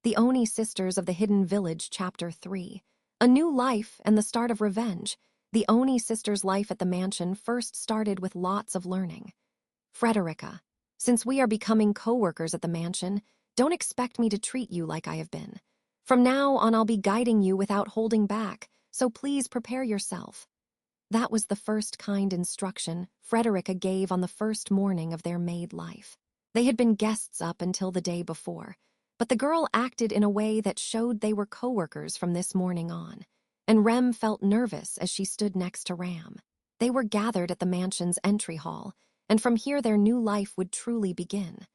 The Oni Sisters of the Hidden Village, Chapter 3. A new life and the start of revenge. The Oni sisters' life at the mansion first started with lots of learning. Frederica, since we are becoming co-workers at the mansion, don't expect me to treat you like I have been. From now on, I'll be guiding you without holding back, so please prepare yourself. That was the first kind instruction Frederica gave on the first morning of their maid life. They had been guests up until the day before, but the girl acted in a way that showed they were co-workers from this morning on, and Rem felt nervous as she stood next to Ram. They were gathered at the mansion's entry hall, and from here their new life would truly begin.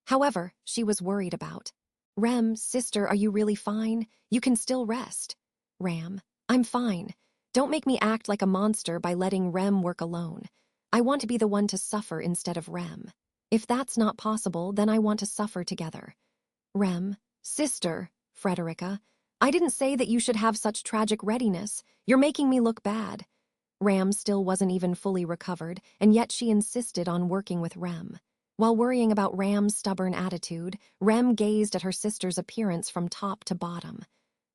However, she was worried about. Rem, sister, are you really fine? You can still rest. Ram, I'm fine. Don't make me act like a monster by letting Rem work alone. I want to be the one to suffer instead of Rem. If that's not possible, then I want to suffer together. Rem, sister, Frederica, I didn't say that you should have such tragic readiness. You're making me look bad. Ram still wasn't even fully recovered, and yet she insisted on working with Rem. While worrying about Ram's stubborn attitude, Rem gazed at her sister's appearance from top to bottom.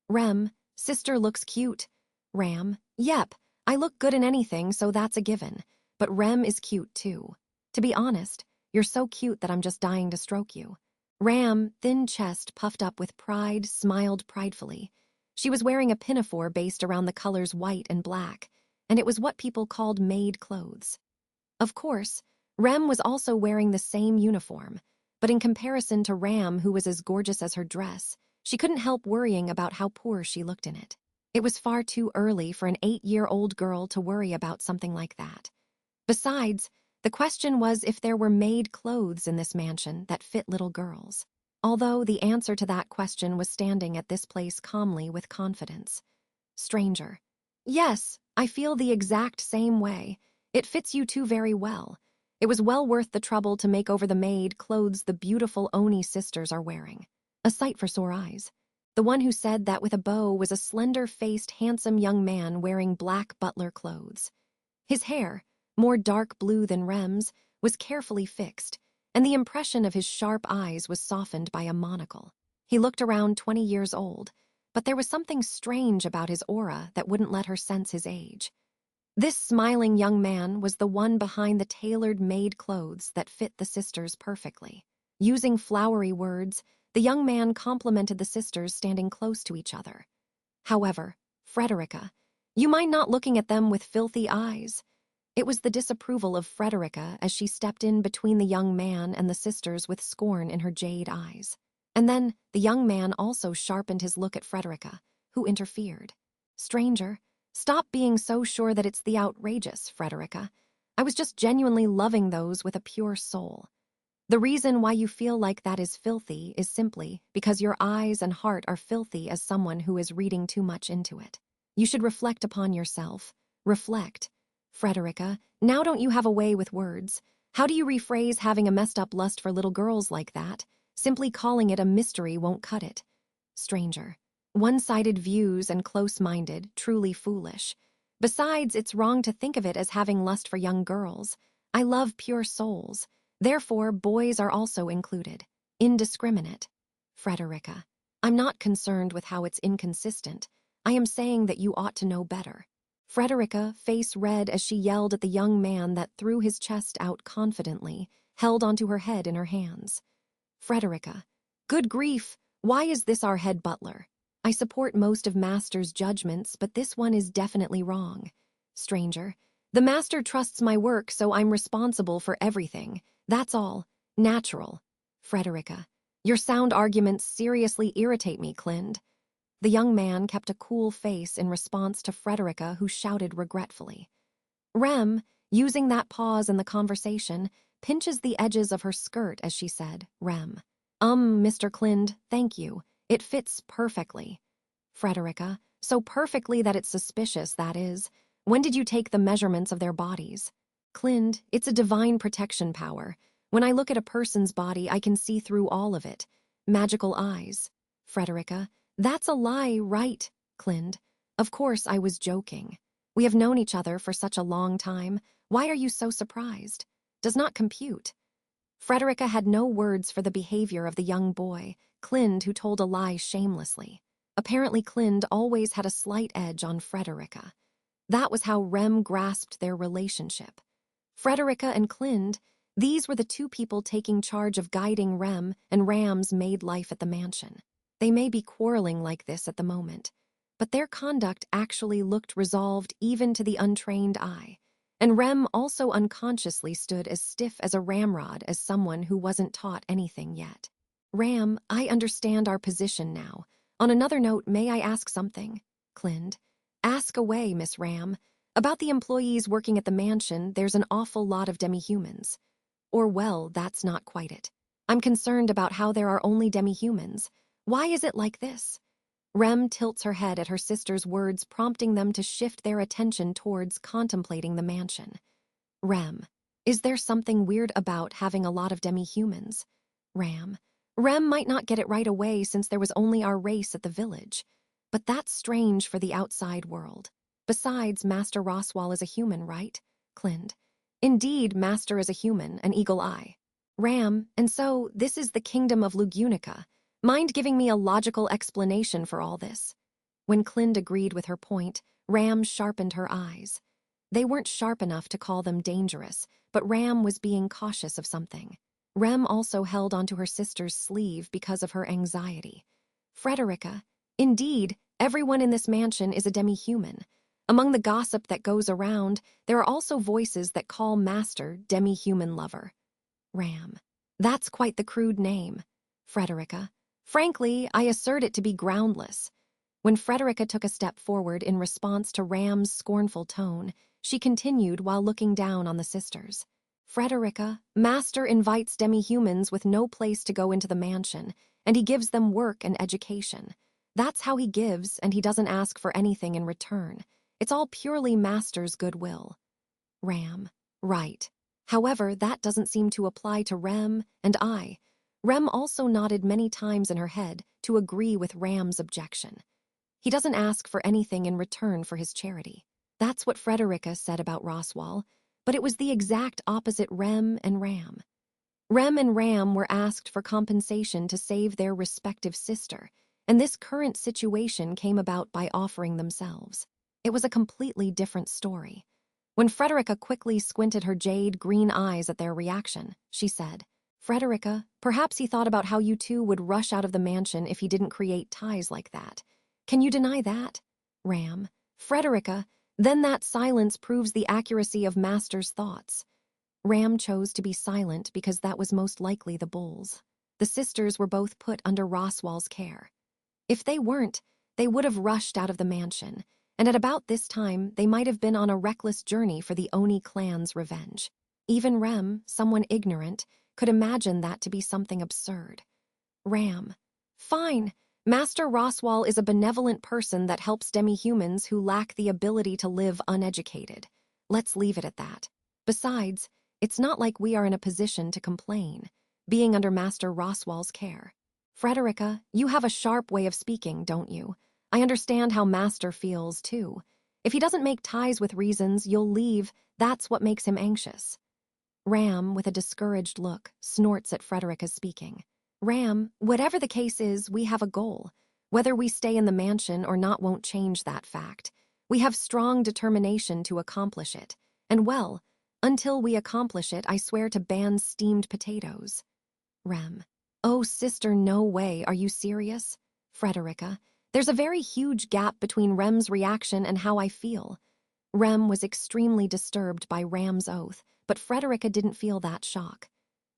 Rem, sister looks cute. Ram, yep, I look good in anything, so that's a given. But Rem is cute too. To be honest, you're so cute that I'm just dying to stroke you. Ram, thin chest puffed up with pride, smiled pridefully. She was wearing a pinafore based around the colors white and black, and it was what people called maid clothes. Of course, Rem was also wearing the same uniform, but in comparison to Ram, who was as gorgeous as her dress, she couldn't help worrying about how poor she looked in it. It was far too early for an 8-year-old girl to worry about something like that. Besides, the question was if there were maid clothes in this mansion that fit little girls. Although the answer to that question was standing at this place calmly with confidence. Stranger. Yes, I feel the exact same way. It fits you two very well. It was well worth the trouble to make over the maid clothes the beautiful Oni sisters are wearing. A sight for sore eyes. The one who said that with a bow was a slender-faced, handsome young man wearing black butler clothes. His hair, more dark blue than Rem's, was carefully fixed, and the impression of his sharp eyes was softened by a monocle. He looked around 20 years old, but there was something strange about his aura that wouldn't let her sense his age. This smiling young man was the one behind the tailored maid clothes that fit the sisters perfectly. Using flowery words, the young man complimented the sisters standing close to each other. However, Frederica, you mind not looking at them with filthy eyes? It was the disapproval of Frederica as she stepped in between the young man and the sisters with scorn in her jade eyes. And then the young man also sharpened his look at Frederica, who interfered. Stranger, stop being so sure that it's the outrageous, Frederica. I was just genuinely loving those with a pure soul. The reason why you feel like that is filthy is simply because your eyes and heart are filthy as someone who is reading too much into it. You should reflect upon yourself. Reflect. Frederica, now don't you have a way with words? How do you rephrase having a messed up lust for little girls like that? Simply calling it a mystery won't cut it. Stranger. One-sided views and close-minded, truly foolish. Besides, it's wrong to think of it as having lust for young girls. I love pure souls. Therefore, boys are also included. Indiscriminate. Frederica, I'm not concerned with how it's inconsistent. I am saying that you ought to know better. Frederica, face red as she yelled at the young man that threw his chest out confidently, held onto her head in her hands. Frederica, good grief, why is this our head butler? I support most of Master's judgments, but this one is definitely wrong. Stranger, the Master trusts my work, so I'm responsible for everything. That's all. Natural. Frederica, your sound arguments seriously irritate me, Clind. The young man kept a cool face in response to Frederica, who shouted regretfully. Rem, using that pause in the conversation, pinches the edges of her skirt as she said, Rem. Mr. Clind, thank you. It fits perfectly. Frederica, so perfectly that it's suspicious, that is. When did you take the measurements of their bodies? Clind, it's a divine protection power. When I look at a person's body, I can see through all of it. Magical eyes. Frederica, that's a lie, right, Clind? Of course, I was joking. We have known each other for such a long time. Why are you so surprised? Does not compute. Frederica had no words for the behavior of the young boy, Clind, who told a lie shamelessly. Apparently Clind always had a slight edge on Frederica. That was how Rem grasped their relationship. Frederica and Clind, these were the two people taking charge of guiding Rem and Ram's maid life at the mansion. They may be quarreling like this at the moment, but their conduct actually looked resolved even to the untrained eye. And Rem also unconsciously stood as stiff as a ramrod as someone who wasn't taught anything yet. Ram, I understand our position now. On another note, may I ask something? Clind. Ask away, Miss Ram. About the employees working at the mansion, there's an awful lot of demi-humans. Or, well, that's not quite it. I'm concerned about how there are only demi-humans. Why is it like this? Rem tilts her head at her sister's words, prompting them to shift their attention towards contemplating the mansion. Rem, is there something weird about having a lot of demi-humans? Rem might not get it right away since there was only our race at the village. But that's strange for the outside world. Besides, Master Roswal is a human, right? Clind. Indeed, Master is a human, an eagle eye. Ram, and so this is the kingdom of Lugunica. Mind giving me a logical explanation for all this? When Clind agreed with her point, Ram sharpened her eyes. They weren't sharp enough to call them dangerous, but Ram was being cautious of something. Rem also held onto her sister's sleeve because of her anxiety. Frederica, indeed, everyone in this mansion is a demi-human. Among the gossip that goes around, there are also voices that call Master demi-human lover. Ram, that's quite the crude name. Frederica, frankly, I assert it to be groundless. When Frederica took a step forward in response to Ram's scornful tone, she continued while looking down on the sisters. Frederica, Master invites demi-humans with no place to go into the mansion, and he gives them work and education. That's how he gives, and he doesn't ask for anything in return. It's all purely Master's goodwill. Ram, right. However, that doesn't seem to apply to Rem and I. Rem also nodded many times in her head to agree with Ram's objection. He doesn't ask for anything in return for his charity. That's what Frederica said about Roswal, but it was the exact opposite Rem and Ram. Rem and Ram were asked for compensation to save their respective sister, and this current situation came about by offering themselves. It was a completely different story. When Frederica quickly squinted her jade green eyes at their reaction, she said, Frederica, perhaps he thought about how you two would rush out of the mansion if he didn't create ties like that. Can you deny that? Ram, Frederica, then that silence proves the accuracy of Master's thoughts. Ram chose to be silent because that was most likely the bulls. The sisters were both put under Roswal's care. If they weren't, they would have rushed out of the mansion, and at about this time they might have been on a reckless journey for the Oni clan's revenge. Even Rem, someone ignorant, could imagine that to be something absurd. Ram, fine. Master Roswal is a benevolent person that helps demi-humans who lack the ability to live uneducated. Let's leave it at that. Besides, it's not like we are in a position to complain, being under Master Roswal's care. Frederica, you have a sharp way of speaking, don't you? I understand how Master feels, too. If he doesn't make ties with reasons, you'll leave. That's what makes him anxious. Ram, with a discouraged look, snorts at Frederica's speaking. Ram, whatever the case is, we have a goal. Whether we stay in the mansion or not won't change that fact. We have strong determination to accomplish it. And well, until we accomplish it, I swear to ban steamed potatoes. Rem, oh, sister, no way. Are you serious? Frederica, there's a very huge gap between Rem's reaction and how I feel. Rem was extremely disturbed by Ram's oath, but Frederica didn't feel that shock.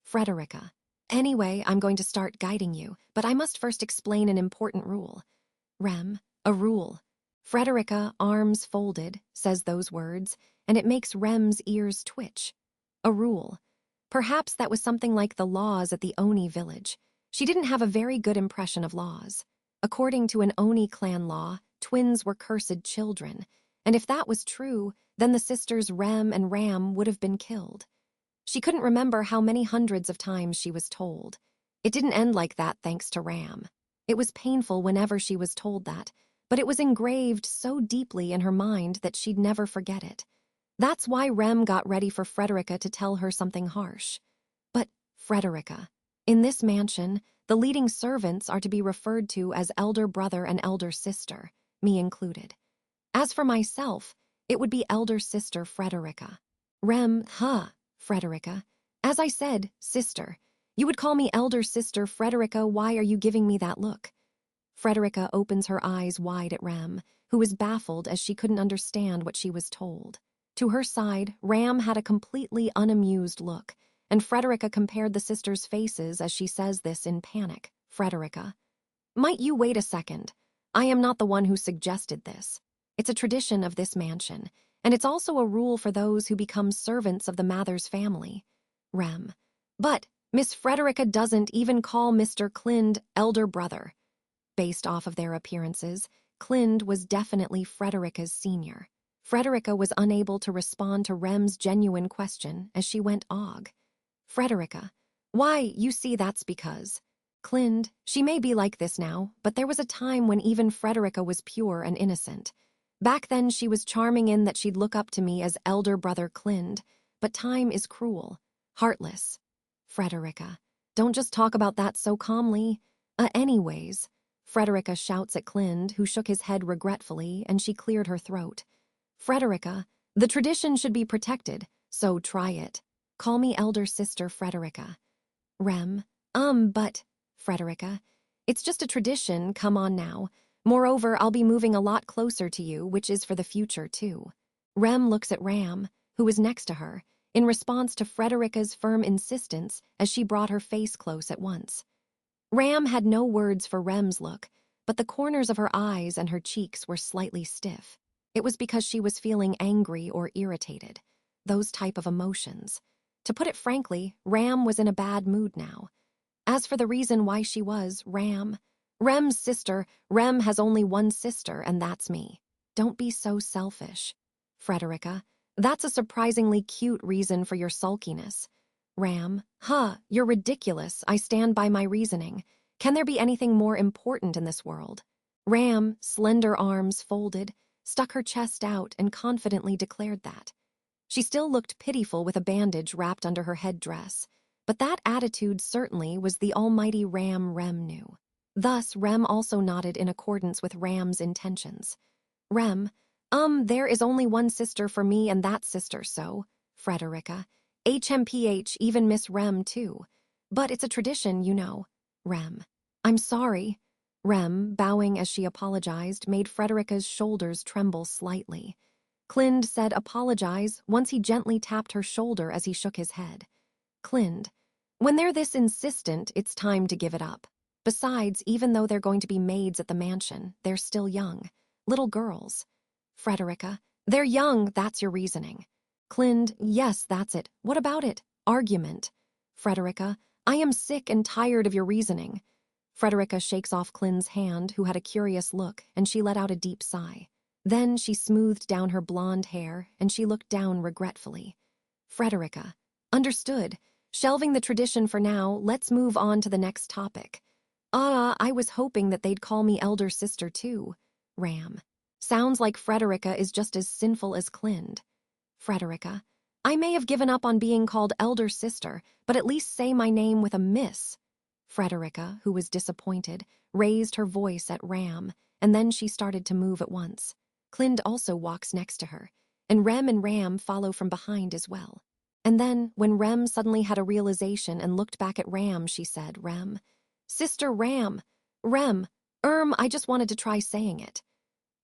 Frederica, anyway, I'm going to start guiding you, but I must first explain an important rule. Rem, a rule. Frederica, arms folded, says those words, and it makes Rem's ears twitch. A rule. Perhaps that was something like the laws at the Oni village. She didn't have a very good impression of laws. According to an Oni clan law, twins were cursed children, and if that was true, then the sisters Rem and Ram would have been killed. She couldn't remember how many hundreds of times she was told. It didn't end like that thanks to Ram. It was painful whenever she was told that, but it was engraved so deeply in her mind that she'd never forget it. That's why Rem got ready for Frederica to tell her something harsh. But, Frederica. In this mansion, the leading servants are to be referred to as elder brother and elder sister, me included. As for myself, it would be elder sister Frederica. Frederica. As I said, sister. You would call me elder sister Frederica. Why are you giving me that look? Frederica opens her eyes wide at Rem, who was baffled as she couldn't understand what she was told. To her side, Ram had a completely unamused look, and Frederica compared the sisters' faces as she says this in panic. Frederica. Might you wait a second? I am not the one who suggested this. It's a tradition of this mansion, and it's also a rule for those who become servants of the Mathers family. Rem. But Miss Frederica doesn't even call Mr. Clind elder brother. Based off of their appearances, Clind was definitely Frederica's senior. Frederica was unable to respond to Rem's genuine question as she went og. Frederica. Why, you see, that's because. Clind, she may be like this now, but there was a time when even Frederica was pure and innocent. Back then she was charming in that she'd look up to me as elder brother Clind, but time is cruel, heartless. Frederica. Don't just talk about that so calmly. Anyways. Frederica shouts at Clind, who shook his head regretfully, and she cleared her throat. Frederica, the tradition should be protected, so try it. Call me elder sister Frederica. Rem, but, Frederica, it's just a tradition, come on now. Moreover, I'll be moving a lot closer to you, which is for the future, too. Rem looks at Ram, who was next to her, in response to Frederica's firm insistence as she brought her face close at once. Ram had no words for Rem's look, but the corners of her eyes and her cheeks were slightly stiff. It was because she was feeling angry or irritated, those type of emotions. To put it frankly, Ram was in a bad mood now. As for the reason why she was, Rem's sister, Rem has only one sister, and that's me. Don't be so selfish. Frederica, that's a surprisingly cute reason for your sulkiness. Ram, you're ridiculous. I stand by my reasoning. Can there be anything more important in this world? Ram, slender arms folded, stuck her chest out and confidently declared that. She still looked pitiful with a bandage wrapped under her headdress, but that attitude certainly was the almighty Rem knew. Thus, Rem also nodded in accordance with Ram's intentions. Rem, there is only one sister for me and that sister, so, Frederica. HMPH, even Miss Rem, too. But it's a tradition, you know. Rem. I'm sorry. Rem, bowing as she apologized, made Frederica's shoulders tremble slightly. Clind said apologize once he gently tapped her shoulder as he shook his head. Clind. When they're this insistent, it's time to give it up. Besides, even though they're going to be maids at the mansion, they're still young. Little girls. Frederica. They're young, that's your reasoning. Clind, yes, that's it. What about it? Argument. Frederica, I am sick and tired of your reasoning. Frederica shakes off Clind's hand, who had a curious look, and she let out a deep sigh. Then she smoothed down her blonde hair, and she looked down regretfully. Frederica, understood. Shelving the tradition for now, let's move on to the next topic. I was hoping that they'd call me elder sister too. Ram. Sounds like Frederica is just as sinful as Clind. Frederica, I may have given up on being called elder sister, but at least say my name with a miss. Frederica, who was disappointed, raised her voice at Ram, and then she started to move at once. Clind also walks next to her, and Ram follow from behind as well. And then, when Rem suddenly had a realization and looked back at Ram, she said, Sister Rem, I just wanted to try saying it.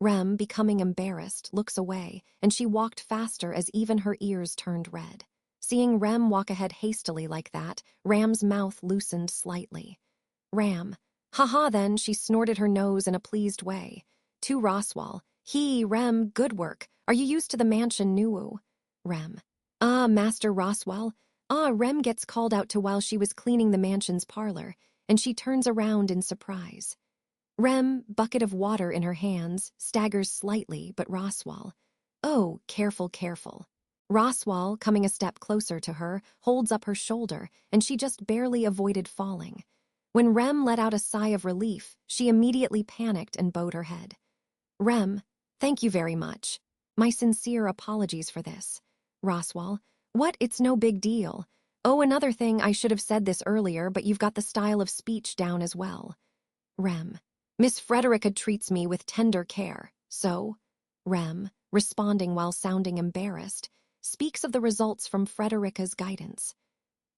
Rem, becoming embarrassed, looks away, and she walked faster as even her ears turned red. Seeing Rem walk ahead hastily like that, Ram's mouth loosened slightly. Ram, haha, then she snorted her nose in a pleased way. To Roswal, Rem, good work. Are you used to the mansion, Nuwu? Rem, Master Roswal. Rem gets called out to while she was cleaning the mansion's parlor, and she turns around in surprise. Rem, bucket of water in her hands, staggers slightly, but Roswal. Oh, careful, careful. Roswal, coming a step closer to her, holds up her shoulder, and she just barely avoided falling. When Rem let out a sigh of relief, she immediately panicked and bowed her head. Rem, thank you very much. My sincere apologies for this. Roswal, what? It's no big deal. Oh, another thing, I should have said this earlier, but you've got the style of speech down as well. Rem. Miss Frederica treats me with tender care, so? Rem, responding while sounding embarrassed, speaks of the results from Frederica's guidance.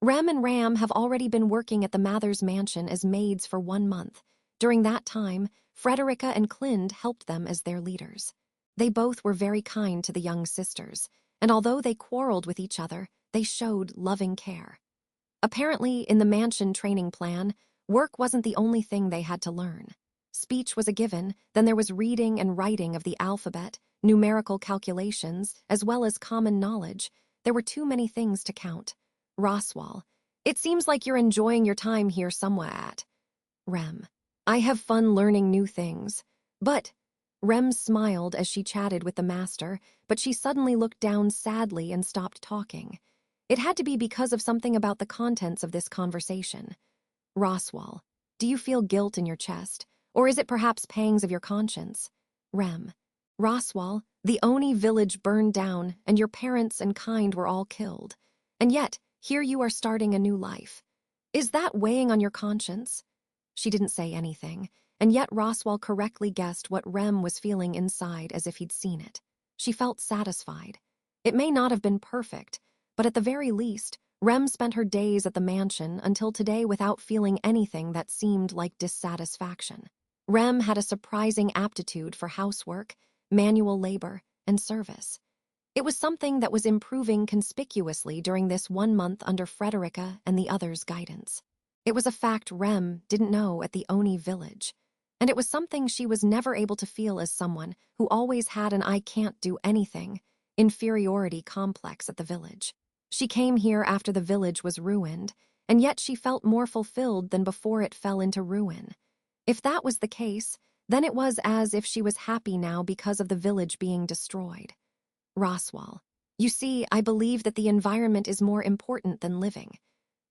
Rem and Ram have already been working at the Mathers mansion as maids for 1 month. During that time, Frederica and Clind helped them as their leaders. They both were very kind to the young sisters, and although they quarreled with each other, they showed loving care. Apparently, in the mansion training plan, work wasn't the only thing they had to learn. Speech was a given, then there was reading and writing of the alphabet, numerical calculations, as well as common knowledge. There were too many things to count. Roswal. It seems like you're enjoying your time here somewhat. Rem. I have fun learning new things. But, Rem smiled as she chatted with the master, but she suddenly looked down sadly and stopped talking. It had to be because of something about the contents of this conversation. Roswal. Do you feel guilt in your chest? Or is it perhaps pangs of your conscience? Rem. Roswal, the Oni village burned down, and your parents and kind were all killed. And yet, here you are starting a new life. Is that weighing on your conscience? She didn't say anything, and yet Roswal correctly guessed what Rem was feeling inside as if he'd seen it. She felt satisfied. It may not have been perfect, but at the very least, Rem spent her days at the mansion until today without feeling anything that seemed like dissatisfaction. Rem had a surprising aptitude for housework, manual labor, and service. It was something that was improving conspicuously during this 1 month under Frederica and the others' guidance. It was a fact Rem didn't know at the Oni village, and it was something she was never able to feel as someone who always had an I can't do anything inferiority complex at the village. She came here after the village was ruined, and yet she felt more fulfilled than before it fell into ruin. If that was the case, then it was as if she was happy now because of the village being destroyed. Roswal. You see, I believe that the environment is more important than living.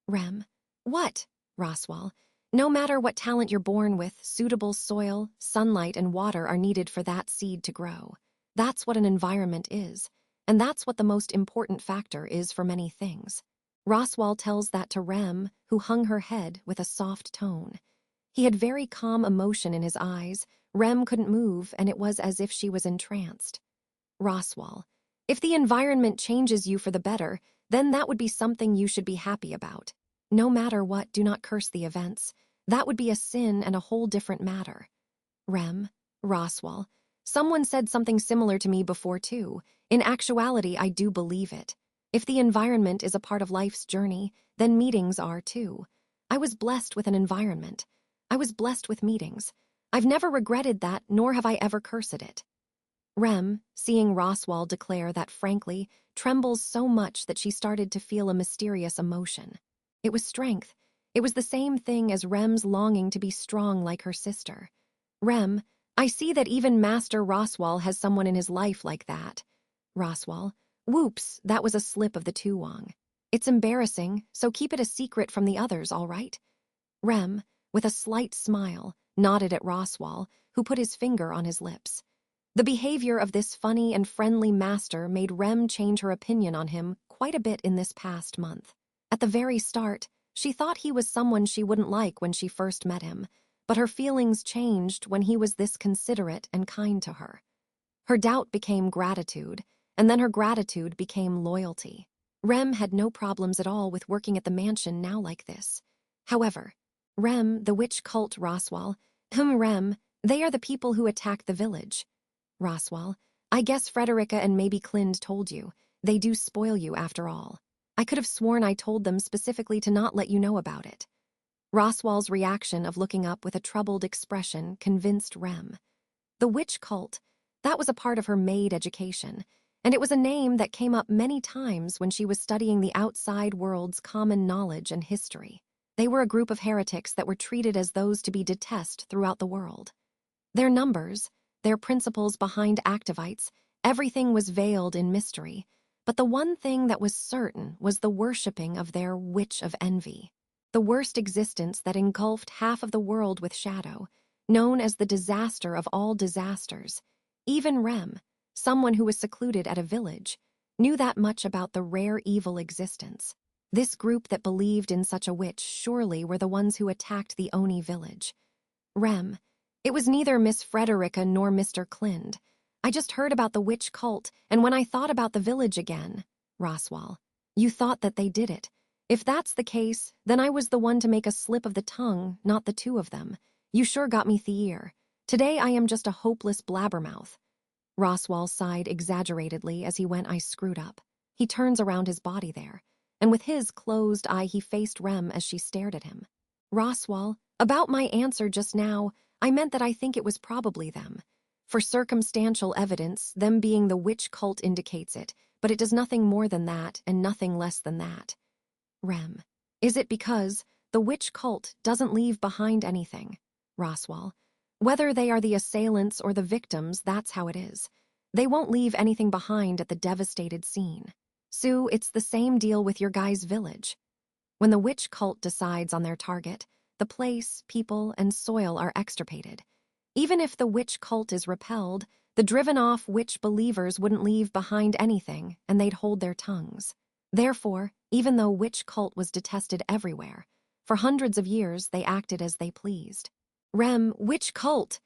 Rem. What? Roswal. No matter what talent you're born with, suitable soil, sunlight, and water are needed for that seed to grow. That's what an environment is, and that's what the most important factor is for many things. Roswal tells that to Rem, who hung her head with a soft tone. He had very calm emotion in his eyes. Rem couldn't move, and it was as if she was entranced. Roswal. If the environment changes you for the better, then that would be something you should be happy about. No matter what, do not curse the events. That would be a sin and a whole different matter. Rem. Roswal. Someone said something similar to me before too. In actuality, I do believe it. If the environment is a part of life's journey, then meetings are too. I was blessed with an environment. I was blessed with meetings. I've never regretted that, nor have I ever cursed it. Rem, seeing Roswal declare that frankly, trembles so much that she started to feel a mysterious emotion. It was strength. It was the same thing as Rem's longing to be strong like her sister. Rem, I see that even Master Roswal has someone in his life like that. Roswal, whoops, that was a slip of the Tuwang. It's embarrassing, so keep it a secret from the others, all right? Rem, with a slight smile, nodded at Roswal, who put his finger on his lips. The behavior of this funny and friendly master made Rem change her opinion on him quite a bit in this past month. At the very start, she thought he was someone she wouldn't like when she first met him, but her feelings changed when he was this considerate and kind to her. Her doubt became gratitude, and then her gratitude became loyalty. Rem had no problems at all with working at the mansion now like this. However, Rem, the witch cult Roswal, Rem, they are the people who attacked the village. Roswal, I guess Frederica and maybe Clind told you. They do spoil you after all. I could have sworn I told them specifically to not let you know about it. Roswal's reaction of looking up with a troubled expression convinced Rem. The witch cult, that was a part of her maid education, and it was a name that came up many times when she was studying the outside world's common knowledge and history. They were a group of heretics that were treated as those to be detested throughout the world. Their numbers, their principles behind activites, everything was veiled in mystery, but the one thing that was certain was the worshipping of their witch of envy, the worst existence that engulfed half of the world with shadow, known as the disaster of all disasters. Even Rem, someone who was secluded at a village, knew that much about the rare evil existence. This group that believed in such a witch surely were the ones who attacked the Oni village. Rem, it was neither Miss Frederica nor Mr. Clind. I just heard about the witch cult, and when I thought about the village again. Roswell, you thought that they did it. If that's the case, then I was the one to make a slip of the tongue, not the two of them. You sure got me the ear. Today I am just a hopeless blabbermouth. Roswell sighed exaggeratedly as he went I screwed up. He turns around his body there, and with his closed eye he faced Rem as she stared at him. Roswell, about my answer just now, I meant that I think it was probably them. For circumstantial evidence, them being the witch cult indicates it, but it does nothing more than that and nothing less than that. Rem, is it because the witch cult doesn't leave behind anything? Roswell, whether they are the assailants or the victims, that's how it is. They won't leave anything behind at the devastated scene. Sue, it's the same deal with your guy's village. When the witch cult decides on their target, the place, people, and soil are extirpated. Even if the witch cult is repelled, the driven-off witch believers wouldn't leave behind anything, and they'd hold their tongues. Therefore, even though witch cult was detested everywhere, for hundreds of years they acted as they pleased. Rem, witch cult!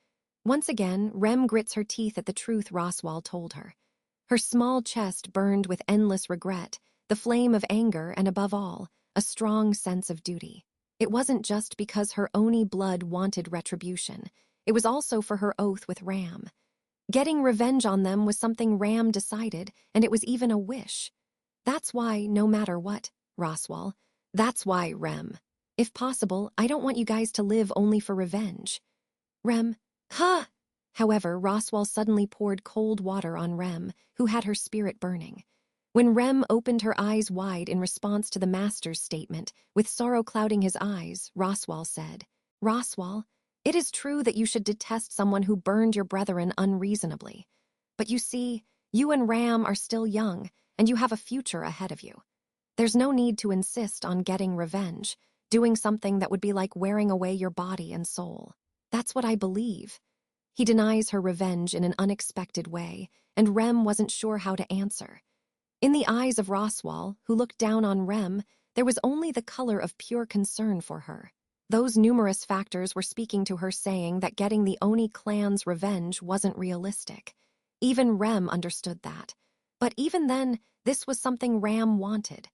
Once again, Rem grits her teeth at the truth Roswell told her. Her small chest burned with endless regret, the flame of anger, and above all, a strong sense of duty. It wasn't just because her Oni blood wanted retribution. It was also for her oath with Ram. Getting revenge on them was something Ram decided, and it was even a wish. That's why, no matter what, Roswell, that's why, Rem. If possible, I don't want you guys to live only for revenge. Rem, huh! However, Roswell suddenly poured cold water on Rem, who had her spirit burning. When Rem opened her eyes wide in response to the master's statement, with sorrow clouding his eyes, Roswell said, Roswell, it is true that you should detest someone who burned your brethren unreasonably. But you see, you and Ram are still young, and you have a future ahead of you. There's no need to insist on getting revenge, doing something that would be like wearing away your body and soul. That's what I believe. He denies her revenge in an unexpected way, and Rem wasn't sure how to answer. In the eyes of Roswell, who looked down on Rem, there was only the color of pure concern for her. Those numerous factors were speaking to her, saying that getting the Oni clan's revenge wasn't realistic. Even Rem understood that. But even then, this was something Ram wanted.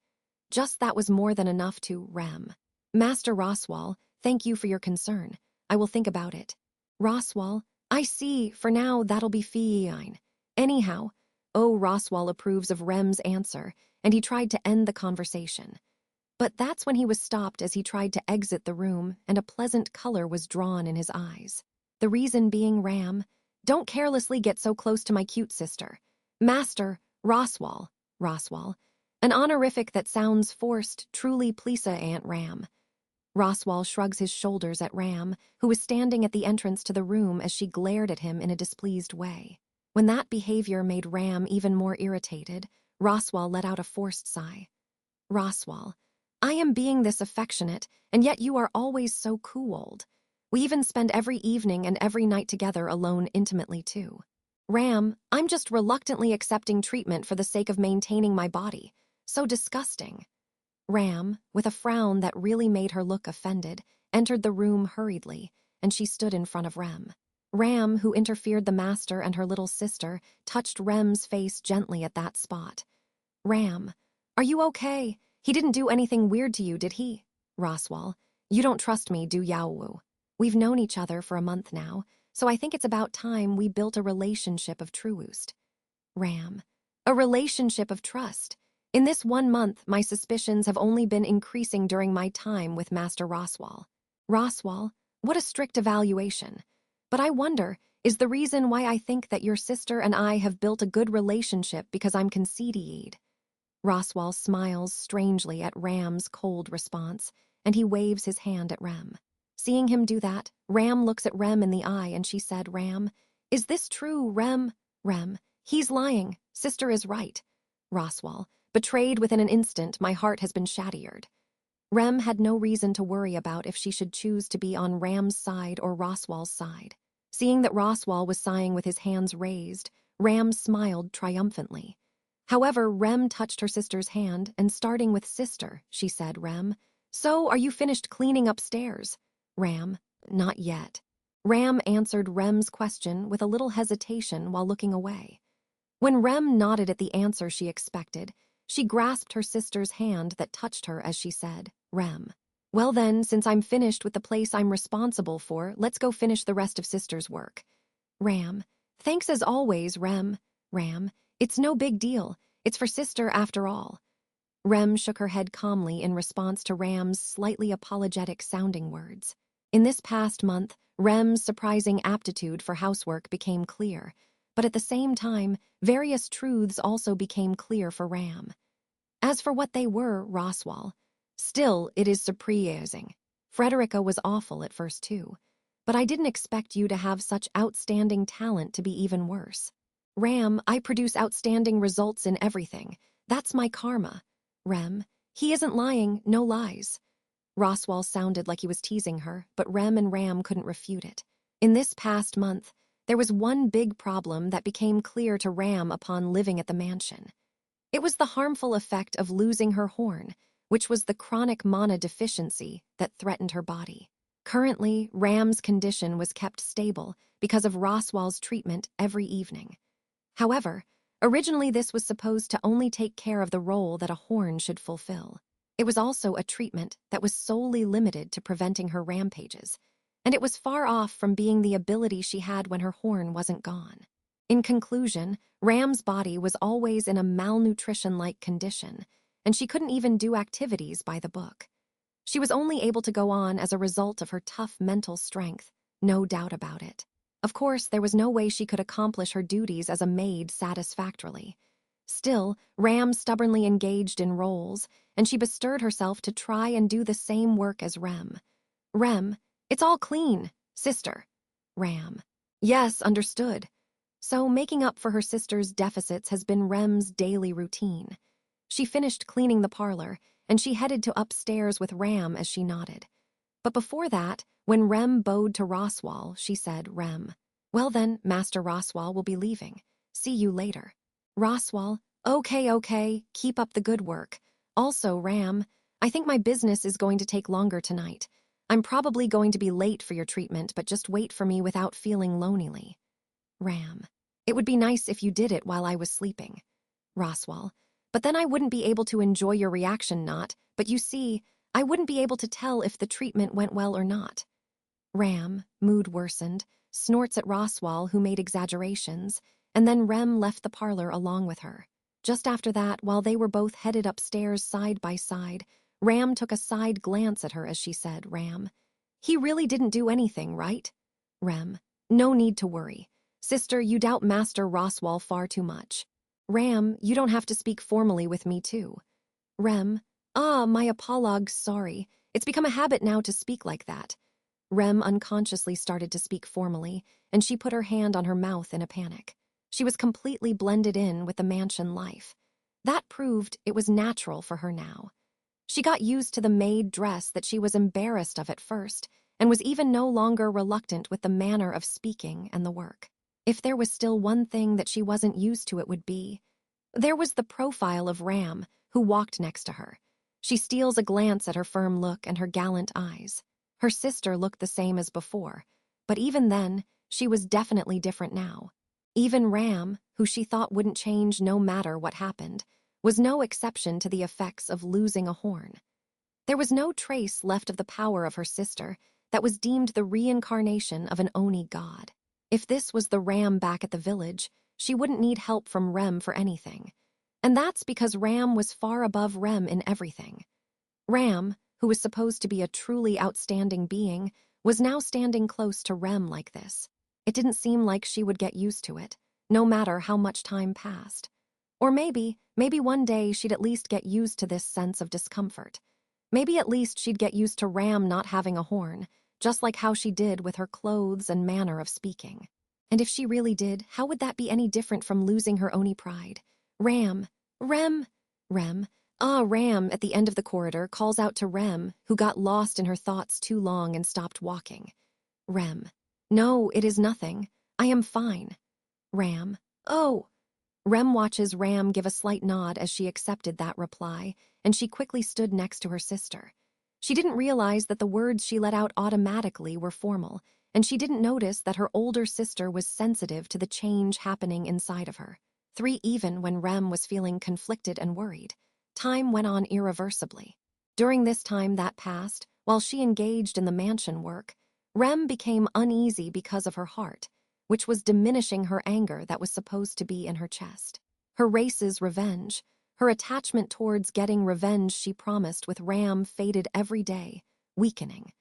Just that was more than enough to Rem. Master Roswell, thank you for your concern. I will think about it. Roswell, I see, for now that'll be fine. Anyhow, Roswell approves of Rem's answer, and he tried to end the conversation. But that's when he was stopped as he tried to exit the room, and a pleasant color was drawn in his eyes. The reason being Ram, don't carelessly get so close to my cute sister. Master, Roswell, an honorific that sounds forced, truly pleasa Aunt Ram. Roswell shrugs his shoulders at Ram, who was standing at the entrance to the room as she glared at him in a displeased way. When that behavior made Ram even more irritated, Roswell let out a forced sigh. Roswell, I am being this affectionate, and yet you are always so cold. We even spend every evening and every night together alone intimately too. Ram, I'm just reluctantly accepting treatment for the sake of maintaining my body. So disgusting. Ram, with a frown that really made her look offended, entered the room hurriedly, and she stood in front of Rem. Ram, who interfered the master and her little sister, touched Rem's face gently at that spot. Ram, are you okay? He didn't do anything weird to you, did he? Roswell, you don't trust me, do Yaowu? We've known each other for a month now, so I think it's about time we built a relationship of truest. Ram, a relationship of trust. In this 1 month, my suspicions have only been increasing during my time with Master Roswell. Roswell, what a strict evaluation. But I wonder, is the reason why I think that your sister and I have built a good relationship because I'm conceited? Roswell smiles strangely at Ram's cold response, and he waves his hand at Rem. Seeing him do that, Ram looks at Rem in the eye and she said, Ram, is this true, Rem? Rem, he's lying. Sister is right. Roswell, betrayed within an instant, my heart has been shattered. Rem had no reason to worry about if she should choose to be on Ram's side or Roswell's side. Seeing that Roswell was sighing with his hands raised, Ram smiled triumphantly. However, Rem touched her sister's hand, and starting with sister, she said, Rem, so are you finished cleaning upstairs? Ram, not yet. Ram answered Rem's question with a little hesitation while looking away. When Rem nodded at the answer she expected, she grasped her sister's hand that touched her as she said, Rem. Well then, since I'm finished with the place I'm responsible for, let's go finish the rest of sister's work. Ram, thanks as always, Rem. Ram, it's no big deal. It's for sister after all. Rem shook her head calmly in response to Ram's slightly apologetic sounding words. In this past month, Rem's surprising aptitude for housework became clear, but at the same time, various truths also became clear for Ram. As for what they were, Roswal, still, it is surprising. Frederica was awful at first too, but I didn't expect you to have such outstanding talent to be even worse. Ram, I produce outstanding results in everything. That's my karma. Rem, he isn't lying, no lies. Roswal sounded like he was teasing her, but Rem and Ram couldn't refute it. In this past month, there was one big problem that became clear to Ram upon living at the mansion. It was the harmful effect of losing her horn, which was the chronic mana deficiency that threatened her body. Currently, Ram's condition was kept stable because of Roswal's treatment every evening. However, originally this was supposed to only take care of the role that a horn should fulfill. It was also a treatment that was solely limited to preventing her rampages, and it was far off from being the ability she had when her horn wasn't gone. In conclusion, Ram's body was always in a malnutrition-like condition, and she couldn't even do activities by the book. She was only able to go on as a result of her tough mental strength, no doubt about it. Of course, there was no way she could accomplish her duties as a maid satisfactorily. Still, Ram stubbornly engaged in roles, and she bestirred herself to try and do the same work as Rem. Rem, it's all clean, sister. Ram, yes, understood. So making up for her sister's deficits has been Rem's daily routine. She finished cleaning the parlor, and she headed to upstairs with Ram as she nodded. But before that, when Rem bowed to Roswal, she said, Rem, well then, Master Roswal will be leaving. See you later. Roswal, okay, keep up the good work. Also, Ram, I think my business is going to take longer tonight. I'm probably going to be late for your treatment, but just wait for me without feeling lonely. Ram, it would be nice if you did it while I was sleeping. Roswal, but then I wouldn't be able to enjoy your reaction, not, but you see, I wouldn't be able to tell if the treatment went well or not. Ram, mood worsened, snorts at Roswal, who made exaggerations, and then Rem left the parlor along with her. Just after that, while they were both headed upstairs side by side, Ram took a side glance at her as she said, Ram, he really didn't do anything, right? Rem, no need to worry. Sister, you doubt Master Roswal far too much. Ram, you don't have to speak formally with me too. Rem, my apologue, sorry. It's become a habit now to speak like that. Rem unconsciously started to speak formally, and she put her hand on her mouth in a panic. She was completely blended in with the mansion life. That proved it was natural for her now. She got used to the maid dress that she was embarrassed of at first, and was even no longer reluctant with the manner of speaking and the work. If there was still one thing that she wasn't used to, it would be. There was the profile of Ram, who walked next to her. She steals a glance at her firm look and her gallant eyes. Her sister looked the same as before, but even then, she was definitely different now. Even Ram, who she thought wouldn't change no matter what happened, was no exception to the effects of losing a horn. There was no trace left of the power of her sister that was deemed the reincarnation of an Oni god. If this was the Ram back at the village, she wouldn't need help from Rem for anything. And that's because Ram was far above Rem in everything. Ram, who was supposed to be a truly outstanding being, was now standing close to Rem like this. It didn't seem like she would get used to it, no matter how much time passed. Or maybe one day she'd at least get used to this sense of discomfort. Maybe at least she'd get used to Ram not having a horn, just like how she did with her clothes and manner of speaking. And if she really did, how would that be any different from losing her Oni pride? Ram, Rem, Ram at the end of the corridor calls out to Rem, who got lost in her thoughts too long and stopped walking. Rem, no, it is nothing. I am fine. Ram, oh. Rem watches Ram give a slight nod as she accepted that reply, and she quickly stood next to her sister. She didn't realize that the words she let out automatically were formal, and she didn't notice that her older sister was sensitive to the change happening inside of her. Even when Rem was feeling conflicted and worried, time went on irreversibly. During this time that passed, while she engaged in the mansion work, Rem became uneasy because of her heart, which was diminishing her anger that was supposed to be in her chest. Her race's revenge, her attachment towards getting revenge she promised with Ram faded every day, weakening.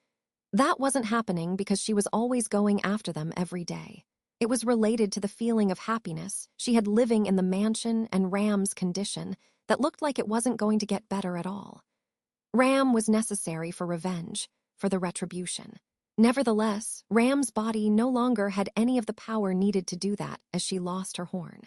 That wasn't happening because she was always going after them every day. It was related to the feeling of happiness she had living in the mansion and Ram's condition that looked like it wasn't going to get better at all. Ram was necessary for revenge, for the retribution. Nevertheless, Ram's body no longer had any of the power needed to do that as she lost her horn.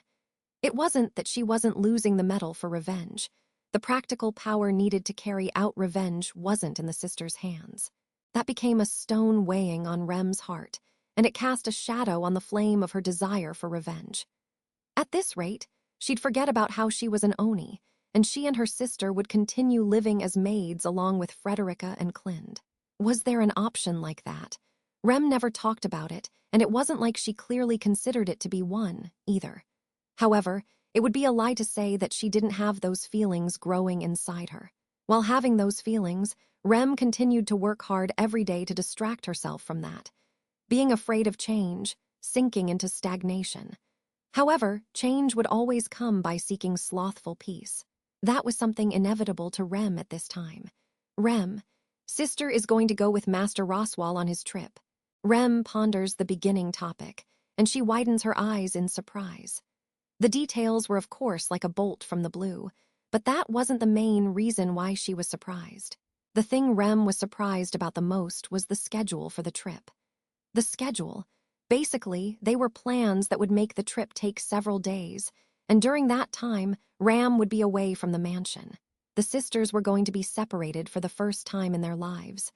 It wasn't that she wasn't losing the metal for revenge. The practical power needed to carry out revenge wasn't in the sisters' hands. That became a stone weighing on Rem's heart, and it cast a shadow on the flame of her desire for revenge. At this rate, she'd forget about how she was an Oni, and she and her sister would continue living as maids along with Frederica and Clind. Was there an option like that? Rem never talked about it, and it wasn't like she clearly considered it to be one, either. However, it would be a lie to say that she didn't have those feelings growing inside her. While having those feelings, Rem continued to work hard every day to distract herself from that. Being afraid of change, sinking into stagnation. However, change would always come by seeking slothful peace. That was something inevitable to Rem at this time. Rem, sister is going to go with Master Roswal on his trip. Rem ponders the beginning topic, and she widens her eyes in surprise. The details were of course like a bolt from the blue, but that wasn't the main reason why she was surprised. The thing Rem was surprised about the most was the schedule for the trip. The schedule. Basically, they were plans that would make the trip take several days, and during that time, Ram would be away from the mansion. The sisters were going to be separated for the first time in their lives.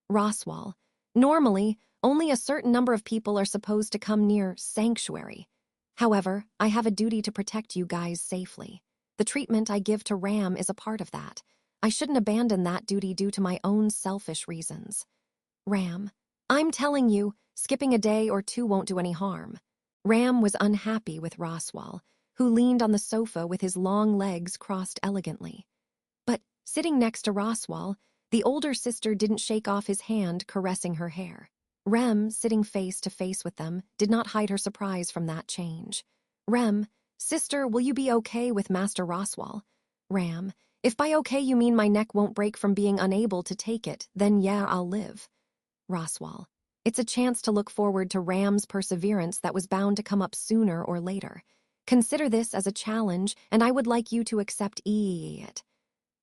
Roswal. Normally, only a certain number of people are supposed to come near Sanctuary. However, I have a duty to protect you guys safely. The treatment I give to Ram is a part of that. I shouldn't abandon that duty due to my own selfish reasons. Ram. I'm telling you, skipping a day or two won't do any harm. Ram was unhappy with Roswal, who leaned on the sofa with his long legs crossed elegantly. But, sitting next to Roswal, the older sister didn't shake off his hand caressing her hair. Rem, sitting face to face with them, did not hide her surprise from that change. Rem, sister, will you be okay with Master Roswal? Ram, if by okay you mean my neck won't break from being unable to take it, then yeah, I'll live. Roswal, it's a chance to look forward to Ram's perseverance that was bound to come up sooner or later. Consider this as a challenge, and I would like you to accept it.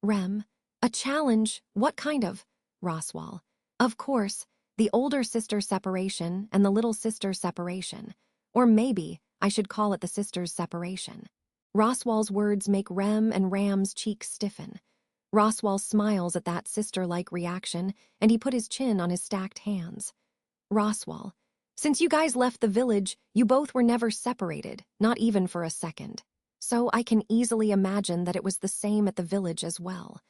Rem, a challenge? What kind of? Roswal, of course, the older sister separation and the little sister separation. Or maybe I should call it the sisters' separation. Roswal's words make Rem and Ram's cheeks stiffen. Roswal smiles at that sister-like reaction, and he put his chin on his stacked hands. Roswal, since you guys left the village, you both were never separated, not even for a second. So I can easily imagine that it was the same at the village as well.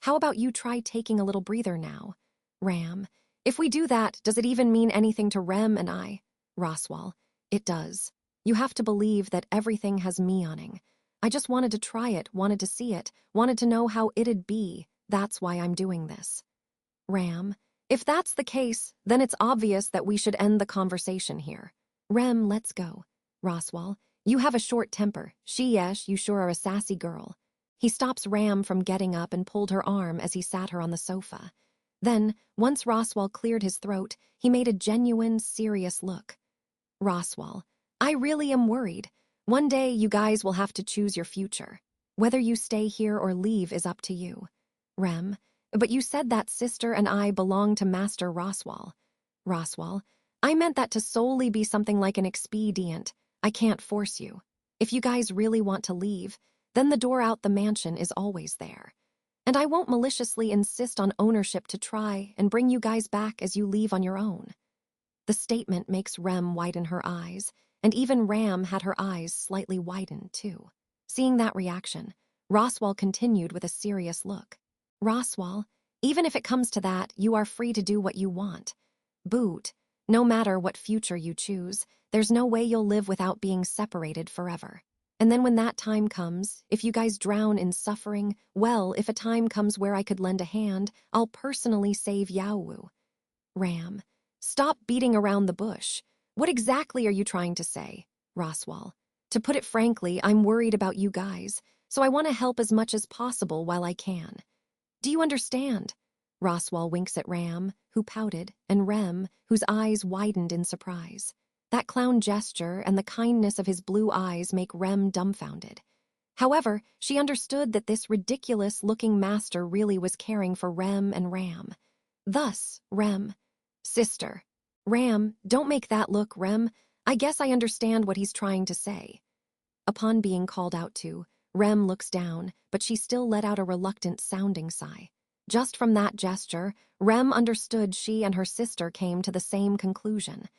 How about you try taking a little breather now? Ram, if we do that, does it even mean anything to Rem and I? Roswal, it does. You have to believe that everything has meaning. I just wanted to try it, wanted to see it, wanted to know how it'd be. That's why I'm doing this. Ram, if that's the case, then it's obvious that we should end the conversation here. Rem, let's go. Roswal, you have a short temper. Yes, you sure are a sassy girl. He stops Ram from getting up and pulled her arm as he sat her on the sofa. Then, once Roswal cleared his throat, he made a genuine, serious look. Roswal, I really am worried. One day you guys will have to choose your future. Whether you stay here or leave is up to you. Rem, but you said that sister and I belong to Master Roswal. Roswal, I meant that to solely be something like an expedient. I can't force you. If you guys really want to leave, then the door out the mansion is always there. And I won't maliciously insist on ownership to try and bring you guys back as you leave on your own. The statement makes Rem widen her eyes, and even Ram had her eyes slightly widened too. Seeing that reaction, Roswal continued with a serious look. Roswal, even if it comes to that, you are free to do what you want. Boot, no matter what future you choose, there's no way you'll live without being separated forever. And then when that time comes, if you guys drown in suffering, well, if a time comes where I could lend a hand, I'll personally save Yaowu. Ram, stop beating around the bush. What exactly are you trying to say? Roswal, to put it frankly, I'm worried about you guys, so I want to help as much as possible while I can. Do you understand? Roswal winks at Ram, who pouted, and Rem, whose eyes widened in surprise. That clown gesture and the kindness of his blue eyes make Rem dumbfounded. However, she understood that this ridiculous-looking master really was caring for Rem and Ram. Thus, Rem, sister. Ram, don't make that look, Rem. I guess I understand what he's trying to say. Upon being called out to, Rem looks down, but she still let out a reluctant-sounding sigh. Just from that gesture, Rem understood she and her sister came to the same conclusion.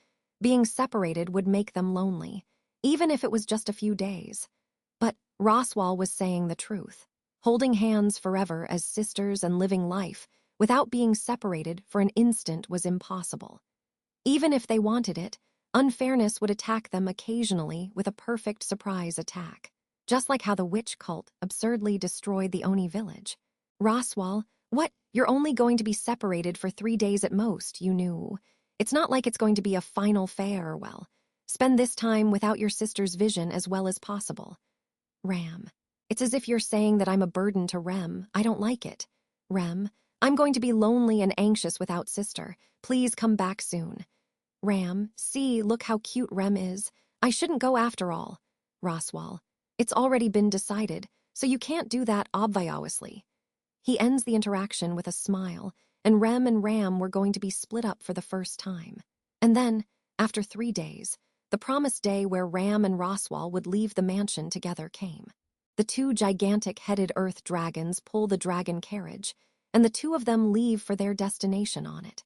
Being separated would make them lonely, even if it was just a few days. But Roswal was saying the truth. Holding hands forever as sisters and living life, without being separated for an instant, was impossible. Even if they wanted it, unfairness would attack them occasionally with a perfect surprise attack. Just like how the witch cult absurdly destroyed the Oni village. Roswal, what? You're only going to be separated for 3 days at most, you knew. It's not like it's going to be a final farewell. Spend this time without your sister's vision as well as possible. Ram, it's as if you're saying that I'm a burden to Rem. I don't like it. Rem, I'm going to be lonely and anxious without sister. Please come back soon. Ram, see, look how cute Rem is. I shouldn't go after all. Roswal, it's already been decided, so you can't do that obviously. He ends the interaction with a smile, and Ram were going to be split up for the first time. And then, after 3 days, the promised day where Ram and Roswal would leave the mansion together came. The 2 gigantic-headed earth dragons pull the dragon carriage, and the 2 of them leave for their destination on it.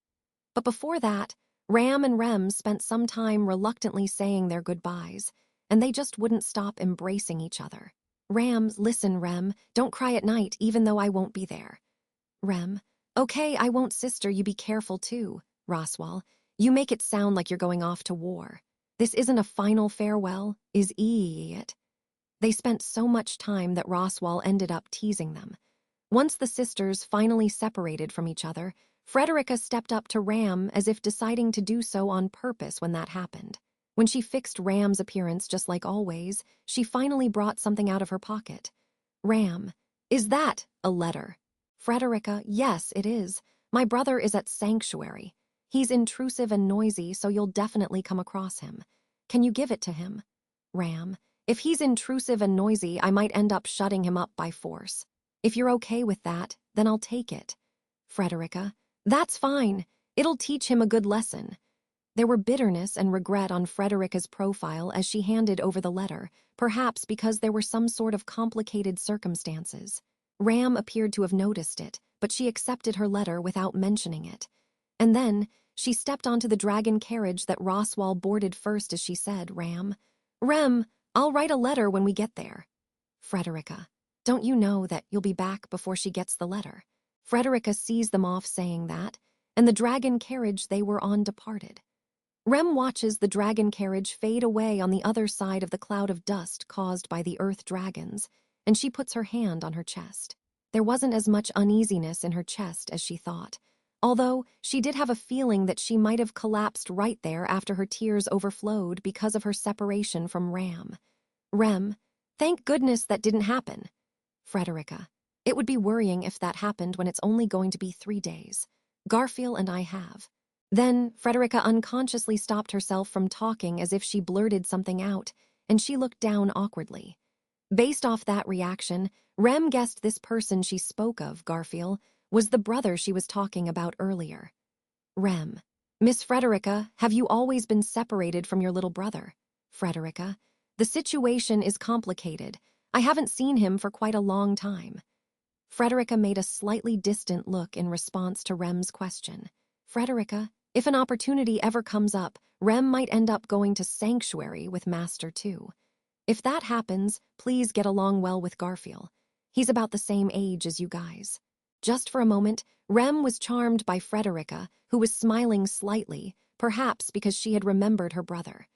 But before that, Ram and Rem spent some time reluctantly saying their goodbyes, and they just wouldn't stop embracing each other. Listen, Rem, don't cry at night even though I won't be there. Rem, okay, I won't, sister, you be careful too. Roswal, you make it sound like you're going off to war. This isn't a final farewell, is it? They spent so much time that Roswal ended up teasing them. Once the sisters finally separated from each other, Frederica stepped up to Ram as if deciding to do so on purpose when that happened. When she fixed Ram's appearance just like always, she finally brought something out of her pocket. Ram, is that a letter? Frederica, yes, it is. My brother is at Sanctuary. He's intrusive and noisy, so you'll definitely come across him. Can you give it to him? Ram, if he's intrusive and noisy, I might end up shutting him up by force. If you're okay with that, then I'll take it. Frederica, that's fine. It'll teach him a good lesson. There were bitterness and regret on Frederica's profile as she handed over the letter, perhaps because there were some sort of complicated circumstances. Ram appeared to have noticed it, but she accepted her letter without mentioning it. And then, she stepped onto the dragon carriage that Roswal boarded first as she said, Rem, I'll write a letter when we get there. Frederica, don't you know that you'll be back before she gets the letter? Frederica sees them off saying that, and the dragon carriage they were on departed. Rem watches the dragon carriage fade away on the other side of the cloud of dust caused by the earth dragons, and she puts her hand on her chest. There wasn't as much uneasiness in her chest as she thought, although she did have a feeling that she might have collapsed right there after her tears overflowed because of her separation from Ram. Rem, thank goodness that didn't happen. Frederica, it would be worrying if that happened when it's only going to be 3 days. Garfield and I have. Then Frederica unconsciously stopped herself from talking as if she blurted something out, and she looked down awkwardly. Based off that reaction, Rem guessed this person she spoke of, Garfield, was the brother she was talking about earlier. Rem, Miss Frederica, have you always been separated from your little brother? Frederica, the situation is complicated. I haven't seen him for quite a long time. Frederica made a slightly distant look in response to Rem's question. Frederica, if an opportunity ever comes up, Rem might end up going to Sanctuary with Master too. If that happens, please get along well with Garfield. He's about the same age as you guys. Just for a moment, Rem was charmed by Frederica, who was smiling slightly, perhaps because she had remembered her brother.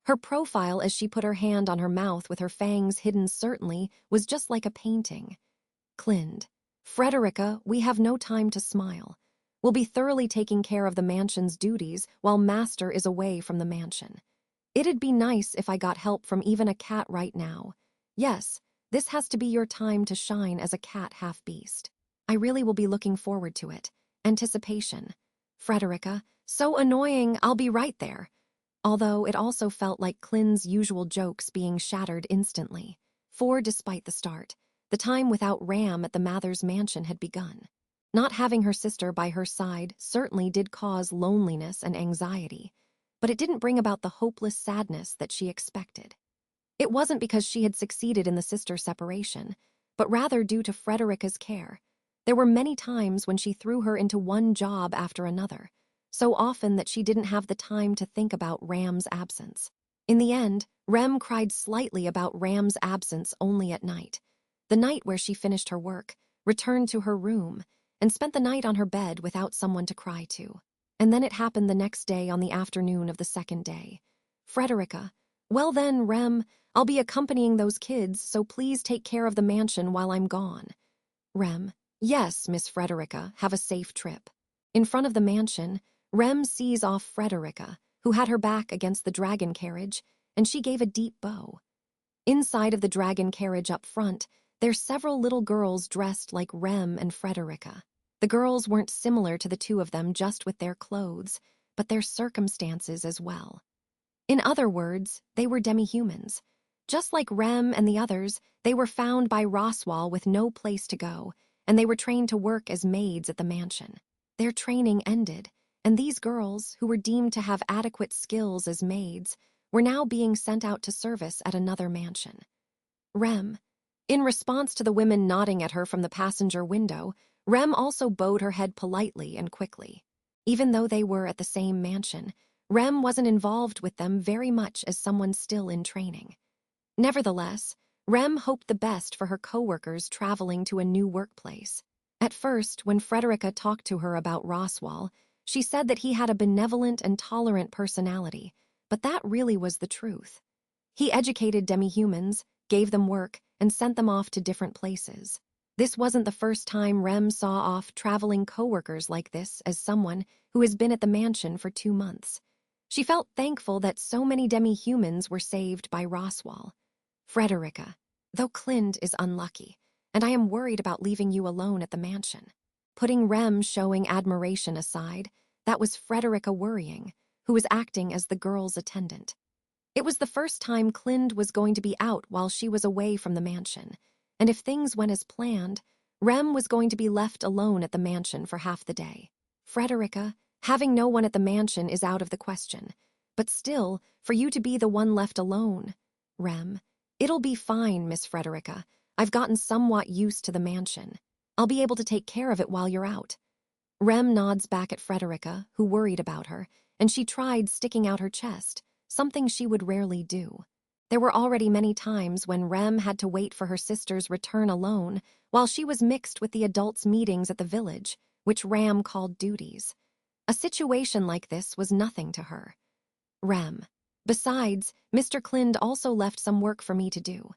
Her profile as she put her hand on her mouth with her fangs hidden certainly was just like a painting. Clind. Frederica, we have no time to smile. We'll be thoroughly taking care of the mansion's duties while Master is away from the mansion. It'd be nice if I got help from even a cat right now. Yes, this has to be your time to shine as a cat half-beast. I really will be looking forward to it. Anticipation. Frederica, so annoying, I'll be right there. Although it also felt like Clind's usual jokes being shattered instantly. For despite the start, the time without Ram at the Mathers mansion had begun. Not having her sister by her side certainly did cause loneliness and anxiety, but it didn't bring about the hopeless sadness that she expected. It wasn't because she had succeeded in the sister separation, but rather due to Frederica's care. There were many times when she threw her into one job after another, so often that she didn't have the time to think about Ram's absence. In the end, Rem cried slightly about Ram's absence only at night. The night where she finished her work, returned to her room, and spent the night on her bed without someone to cry to. And then it happened the next day on the afternoon of the second day. Frederica, well then, Rem, I'll be accompanying those kids, so please take care of the mansion while I'm gone. Rem, yes, Miss Frederica, have a safe trip. In front of the mansion, Rem sees off Frederica, who had her back against the dragon carriage, and she gave a deep bow. Inside of the dragon carriage up front, there's several little girls dressed like Rem and Frederica. The girls weren't similar to the two of them just with their clothes, but their circumstances as well. In other words, they were demi-humans. Just like Rem and the others, they were found by Roswal with no place to go, and they were trained to work as maids at the mansion. Their training ended, and these girls, who were deemed to have adequate skills as maids, were now being sent out to service at another mansion. Rem. In response to the women nodding at her from the passenger window, Rem also bowed her head politely and quickly. Even though they were at the same mansion, Rem wasn't involved with them very much as someone still in training. Nevertheless, Rem hoped the best for her co-workers traveling to a new workplace. At first, when Frederica talked to her about Roswal, she said that he had a benevolent and tolerant personality, but that really was the truth. He educated demi-humans, gave them work, and sent them off to different places. This wasn't the first time Rem saw off traveling co-workers like this as someone who has been at the mansion for 2 months. She felt thankful that so many demi-humans were saved by Roswal. Frederica, though Clind is unlucky, and I am worried about leaving you alone at the mansion. Putting Rem showing admiration aside, that was Frederica worrying, who was acting as the girl's attendant. It was the first time Clind was going to be out while she was away from the mansion, and if things went as planned, Rem was going to be left alone at the mansion for half the day. Frederica, having no one at the mansion is out of the question, but still, for you to be the one left alone. Rem, it'll be fine, Miss Frederica. I've gotten somewhat used to the mansion. I'll be able to take care of it while you're out. Rem nods back at Frederica, who worried about her, and she tried sticking out her chest, something she would rarely do. There were already many times when Rem had to wait for her sister's return alone, while she was mixed with the adults' meetings at the village, which Ram called duties. A situation like this was nothing to her. Rem. Besides, Mr. Clind also left some work for me to do.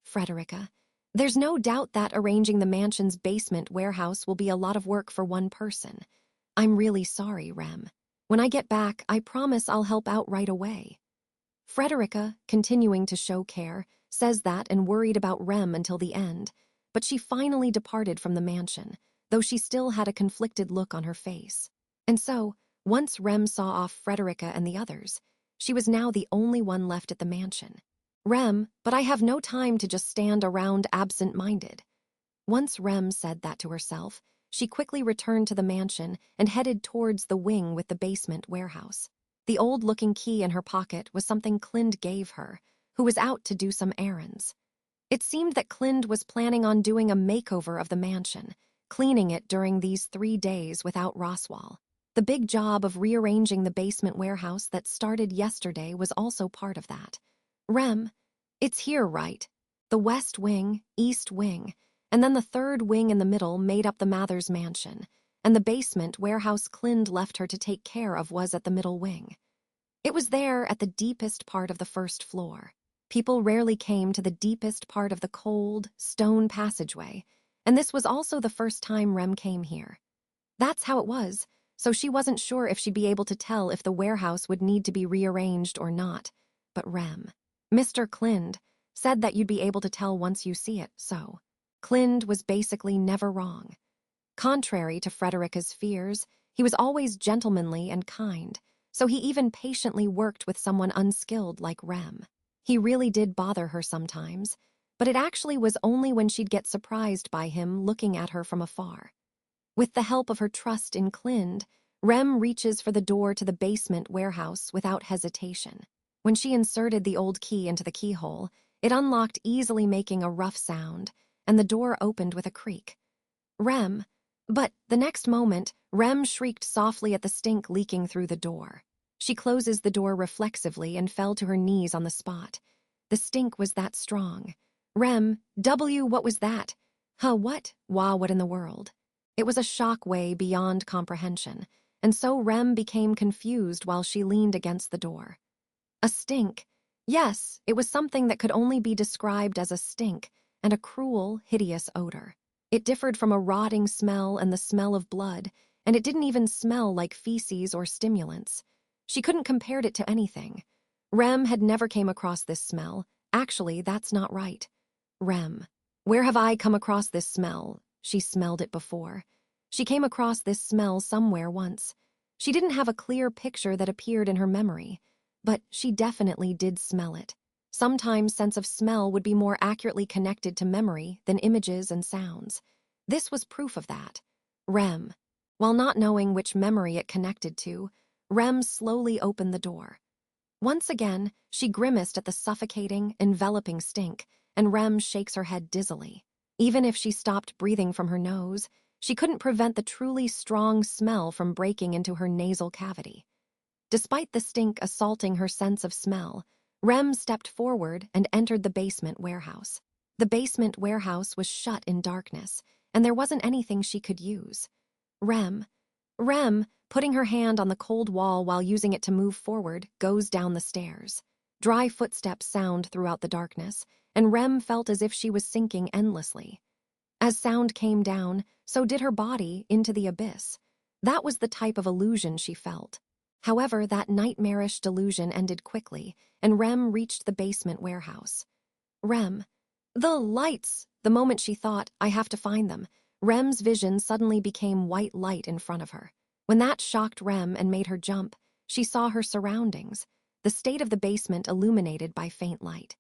Frederica. There's no doubt that arranging the mansion's basement warehouse will be a lot of work for one person. I'm really sorry, Rem. When I get back, I promise I'll help out right away. Frederica, continuing to show care, says that and worried about Rem until the end, but she finally departed from the mansion, though she still had a conflicted look on her face. And so, once Rem saw off Frederica and the others, she was now the only one left at the mansion. Rem, but I have no time to just stand around absent-minded. Once Rem said that to herself, she quickly returned to the mansion and headed towards the wing with the basement warehouse. The old-looking key in her pocket was something Clind gave her, who was out to do some errands. It seemed that Clind was planning on doing a makeover of the mansion, cleaning it during these 3 days without Roswal. The big job of rearranging the basement warehouse that started yesterday was also part of that. Rem, It's here, right? The west wing, east wing, and then the third wing in the middle made up the Mathers mansion, and the basement warehouse Clind left her to take care of was at the middle wing. It was there at the deepest part of the first floor. People rarely came to the deepest part of the cold, stone passageway, and this was also the first time Rem came here. That's how it was, so she wasn't sure if she'd be able to tell if the warehouse would need to be rearranged or not. But Rem, Mr. Clind, said that you'd be able to tell once you see it, so. Clind was basically never wrong. Contrary to Frederica's fears, he was always gentlemanly and kind, so he even patiently worked with someone unskilled like Rem. He really did bother her sometimes, but it actually was only when she'd get surprised by him looking at her from afar. With the help of her trust in Clind, Rem reaches for the door to the basement warehouse without hesitation. When she inserted the old key into the keyhole, it unlocked easily, making a rough sound, and the door opened with a creak. But the next moment, Rem shrieked softly at the stink leaking through the door. She closes the door reflexively and fell to her knees on the spot. The stink was that strong. What was that? What? Wow, what in the world? It was a shock way beyond comprehension, and so Rem became confused while she leaned against the door. A stink. Yes, it was something that could only be described as a stink, and a cruel, hideous odor. It differed from a rotting smell and the smell of blood, and it didn't even smell like feces or stimulants. She couldn't compare it to anything. Rem had never came across this smell. Actually, that's not right. Rem. Where have I come across this smell? She smelled it before. She came across this smell somewhere once. She didn't have a clear picture that appeared in her memory, but she definitely did smell it. Sometimes sense of smell would be more accurately connected to memory than images and sounds. This was proof of that. Rem. While not knowing which memory it connected to, Rem slowly opened the door. Once again, she grimaced at the suffocating, enveloping stink, and Rem shakes her head dizzily. Even if she stopped breathing from her nose, she couldn't prevent the truly strong smell from breaking into her nasal cavity. Despite the stink assaulting her sense of smell, Rem stepped forward and entered the basement warehouse. The basement warehouse was shut in darkness, and there wasn't anything she could use. Rem, putting her hand on the cold wall while using it to move forward, goes down the stairs. Dry footsteps sound throughout the darkness, and Rem felt as if she was sinking endlessly. As sound came down, so did her body into the abyss. That was the type of illusion she felt. However, that nightmarish delusion ended quickly, and Rem reached the basement warehouse. The lights! The moment she thought, I have to find them, Rem's vision suddenly became white light in front of her. When that shocked Rem and made her jump, she saw her surroundings, the state of the basement illuminated by faint light.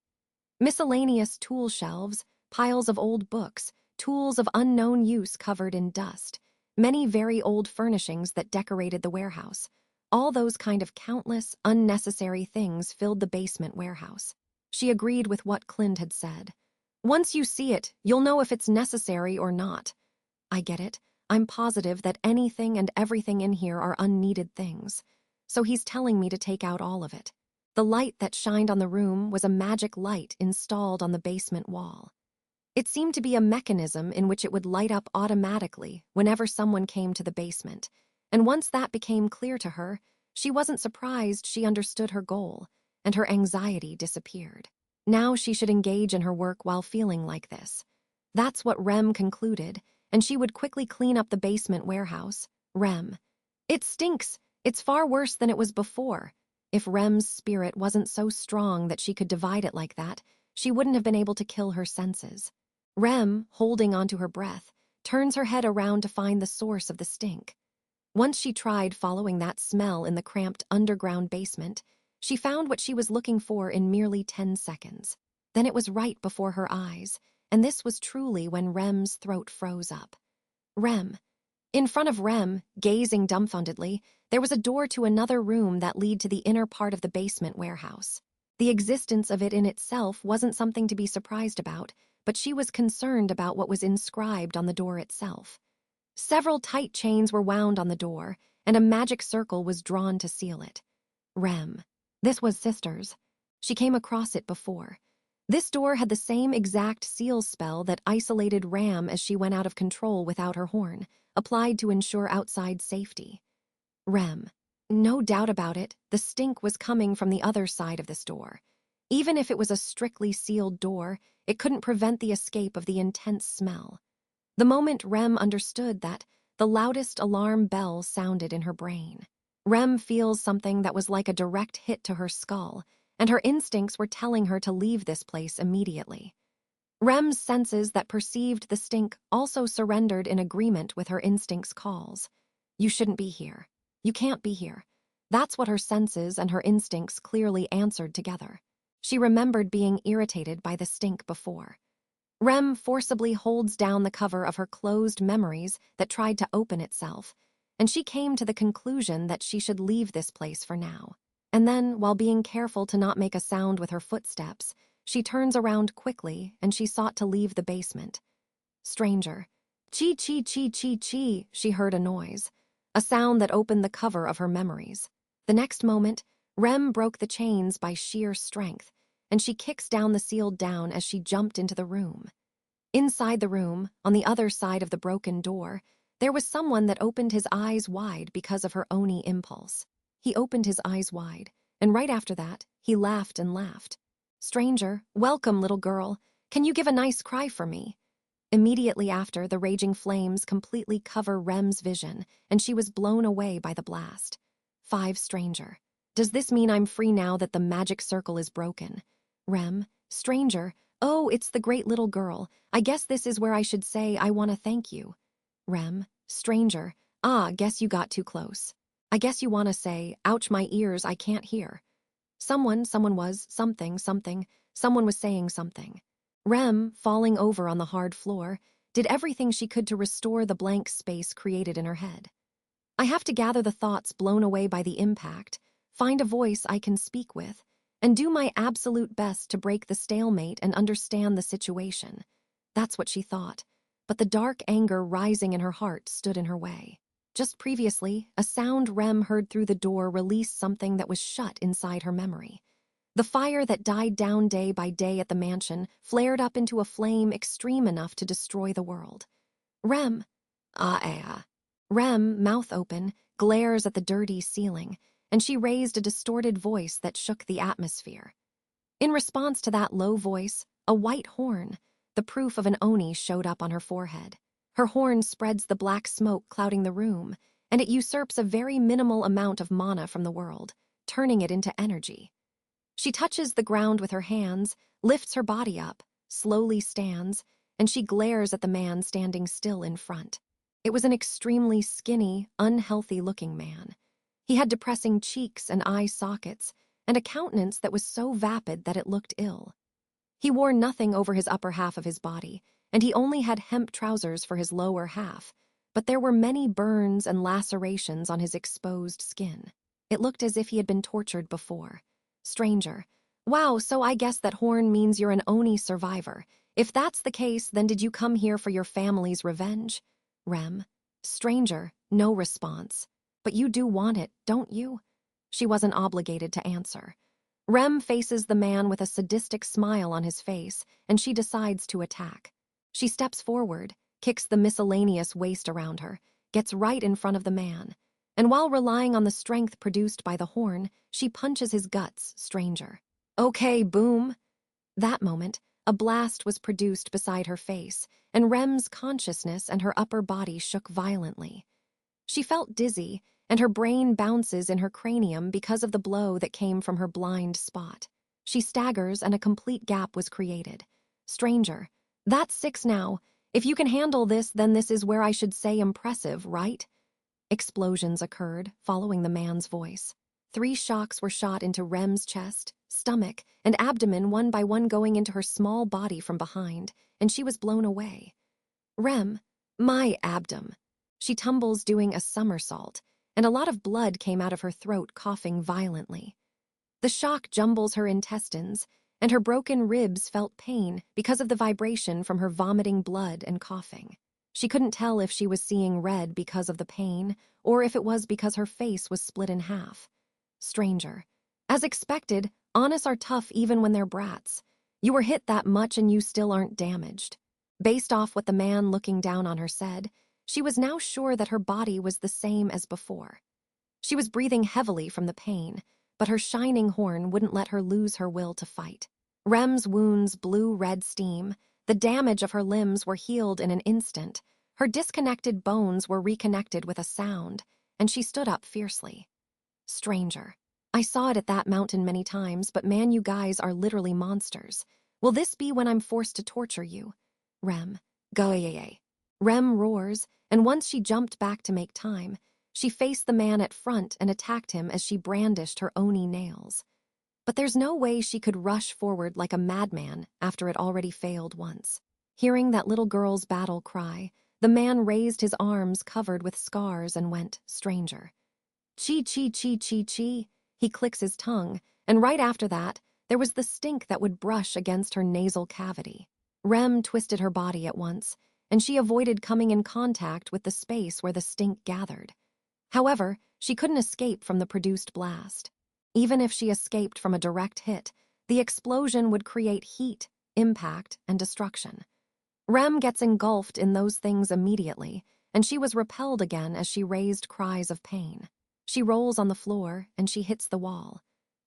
Miscellaneous tool shelves, piles of old books, tools of unknown use covered in dust, many very old furnishings that decorated the warehouse. All those kind of countless, unnecessary things filled the basement warehouse. She agreed with what Clind had said. Once you see it, you'll know if it's necessary or not. I get it. I'm positive that anything and everything in here are unneeded things. So he's telling me to take out all of it. The light that shined on the room was a magic light installed on the basement wall. It seemed to be a mechanism in which it would light up automatically whenever someone came to the basement, and once that became clear to her, she wasn't surprised she understood her goal, and her anxiety disappeared. Now she should engage in her work while feeling like this. That's what Rem concluded, and she would quickly clean up the basement warehouse. It stinks. It's far worse than it was before. If Rem's spirit wasn't so strong that she could divide it like that, she wouldn't have been able to kill her senses. Rem, holding onto her breath, turns her head around to find the source of the stink. Once she tried following that smell in the cramped underground basement, she found what she was looking for in merely 10 seconds. Then it was right before her eyes, and this was truly when Rem's throat froze up. In front of Rem, gazing dumbfoundedly, there was a door to another room that led to the inner part of the basement warehouse. The existence of it in itself wasn't something to be surprised about, but she was concerned about what was inscribed on the door itself. Several tight chains were wound on the door, and a magic circle was drawn to seal it. This was Sisters. She came across it before. This door had the same exact seal spell that isolated Ram as she went out of control without her horn, applied to ensure outside safety. Rem. No doubt about it, the stink was coming from the other side of this door. Even if it was a strictly sealed door, it couldn't prevent the escape of the intense smell. The moment Rem understood that, the loudest alarm bell sounded in her brain. Rem feels something that was like a direct hit to her skull, and her instincts were telling her to leave this place immediately. Rem's senses that perceived the stink also surrendered in agreement with her instincts' calls. You shouldn't be here. You can't be here. That's what her senses and her instincts clearly answered together. She remembered being irritated by the stink before. Rem forcibly holds down the cover of her closed memories that tried to open itself, and she came to the conclusion that she should leave this place for now. And then, while being careful to not make a sound with her footsteps, she turns around quickly and she sought to leave the basement. Stranger. Chee chee chee chee chee, she heard a noise, a sound that opened the cover of her memories. The next moment, Rem broke the chains by sheer strength, and she kicks down the sealed down as she jumped into the room. Inside the room, on the other side of the broken door, there was someone that opened his eyes wide because of her Oni impulse. He opened his eyes wide, and right after that, he laughed and laughed. Stranger, welcome, little girl. Can you give a nice cry for me? Immediately after, the raging flames completely cover Rem's vision, and she was blown away by the blast. 5 Stranger. Does this mean I'm free now that the magic circle is broken? Rem. Stranger. Oh, it's the great little girl. I guess this is where I should say I want to thank you. Rem. Stranger. Ah, guess you got too close. I guess you want to say, ouch my ears, I can't hear. Someone was, something, someone was saying something. Rem, falling over on the hard floor, did everything she could to restore the blank space created in her head. I have to gather the thoughts blown away by the impact, find a voice I can speak with, and do my absolute best to break the stalemate and understand the situation. That's what she thought, but the dark anger rising in her heart stood in her way. Just previously, a sound Rem heard through the door released something that was shut inside her memory. The fire that died down day by day at the mansion flared up into a flame extreme enough to destroy the world. Rem. Rem, mouth open, glares at the dirty ceiling, and she raised a distorted voice that shook the atmosphere. In response to that low voice, a white horn, the proof of an Oni, showed up on her forehead. Her horn spreads the black smoke clouding the room, and it usurps a very minimal amount of mana from the world, turning it into energy. She touches the ground with her hands, lifts her body up, slowly stands, and she glares at the man standing still in front. It was an extremely skinny, unhealthy-looking man. He had depressing cheeks and eye sockets, and a countenance that was so vapid that it looked ill. He wore nothing over his upper half of his body, and he only had hemp trousers for his lower half, but there were many burns and lacerations on his exposed skin. It looked as if he had been tortured before. Stranger. Wow, so I guess that horn means you're an Oni survivor. If that's the case, then did you come here for your family's revenge? Rem. Stranger. No response. But you do want it, don't you? She wasn't obligated to answer. Rem faces the man with a sadistic smile on his face, and she decides to attack. She steps forward, kicks the miscellaneous waste around her, gets right in front of the man, and while relying on the strength produced by the horn, she punches his guts. Stranger. Okay, boom. That moment, a blast was produced beside her face, and Rem's consciousness and her upper body shook violently. She felt dizzy, and her brain bounces in her cranium because of the blow that came from her blind spot. She staggers, and a complete gap was created. Stranger. That's 6 now. If you can handle this, then this is where I should say impressive, right? Explosions occurred, following the man's voice. 3 shocks were shot into Rem's chest, stomach, and abdomen, one by one going into her small body from behind, and she was blown away. Rem. My abdom. She tumbles doing a somersault, and a lot of blood came out of her throat, coughing violently. The shock jumbles her intestines, and her broken ribs felt pain because of the vibration from her vomiting blood and coughing. She couldn't tell if she was seeing red because of the pain, or if it was because her face was split in half. Stranger. As expected, Anis are tough even when they're brats. You were hit that much and you still aren't damaged. Based off what the man looking down on her said, she was now sure that her body was the same as before. She was breathing heavily from the pain, but her shining horn wouldn't let her lose her will to fight. Rem's wounds blew red steam. The damage of her limbs were healed in an instant. Her disconnected bones were reconnected with a sound, and she stood up fiercely. Stranger. I saw it at that mountain many times, but man, you guys are literally monsters. Will this be when I'm forced to torture you? Rem. Go yay. Rem roars, and once she jumped back to make time, she faced the man at front and attacked him as she brandished her oni nails. But there's no way she could rush forward like a madman after it already failed once. Hearing that little girl's battle cry, the man raised his arms covered with scars and went, stranger. Chi chi chi chi chi. He clicks his tongue, and right after that, there was the stink that would brush against her nasal cavity. Rem twisted her body at once, and she avoided coming in contact with the space where the stink gathered. However, she couldn't escape from the produced blast. Even if she escaped from a direct hit, the explosion would create heat, impact, and destruction. Rem gets engulfed in those things immediately, and she was repelled again as she raised cries of pain. She rolls on the floor, and she hits the wall.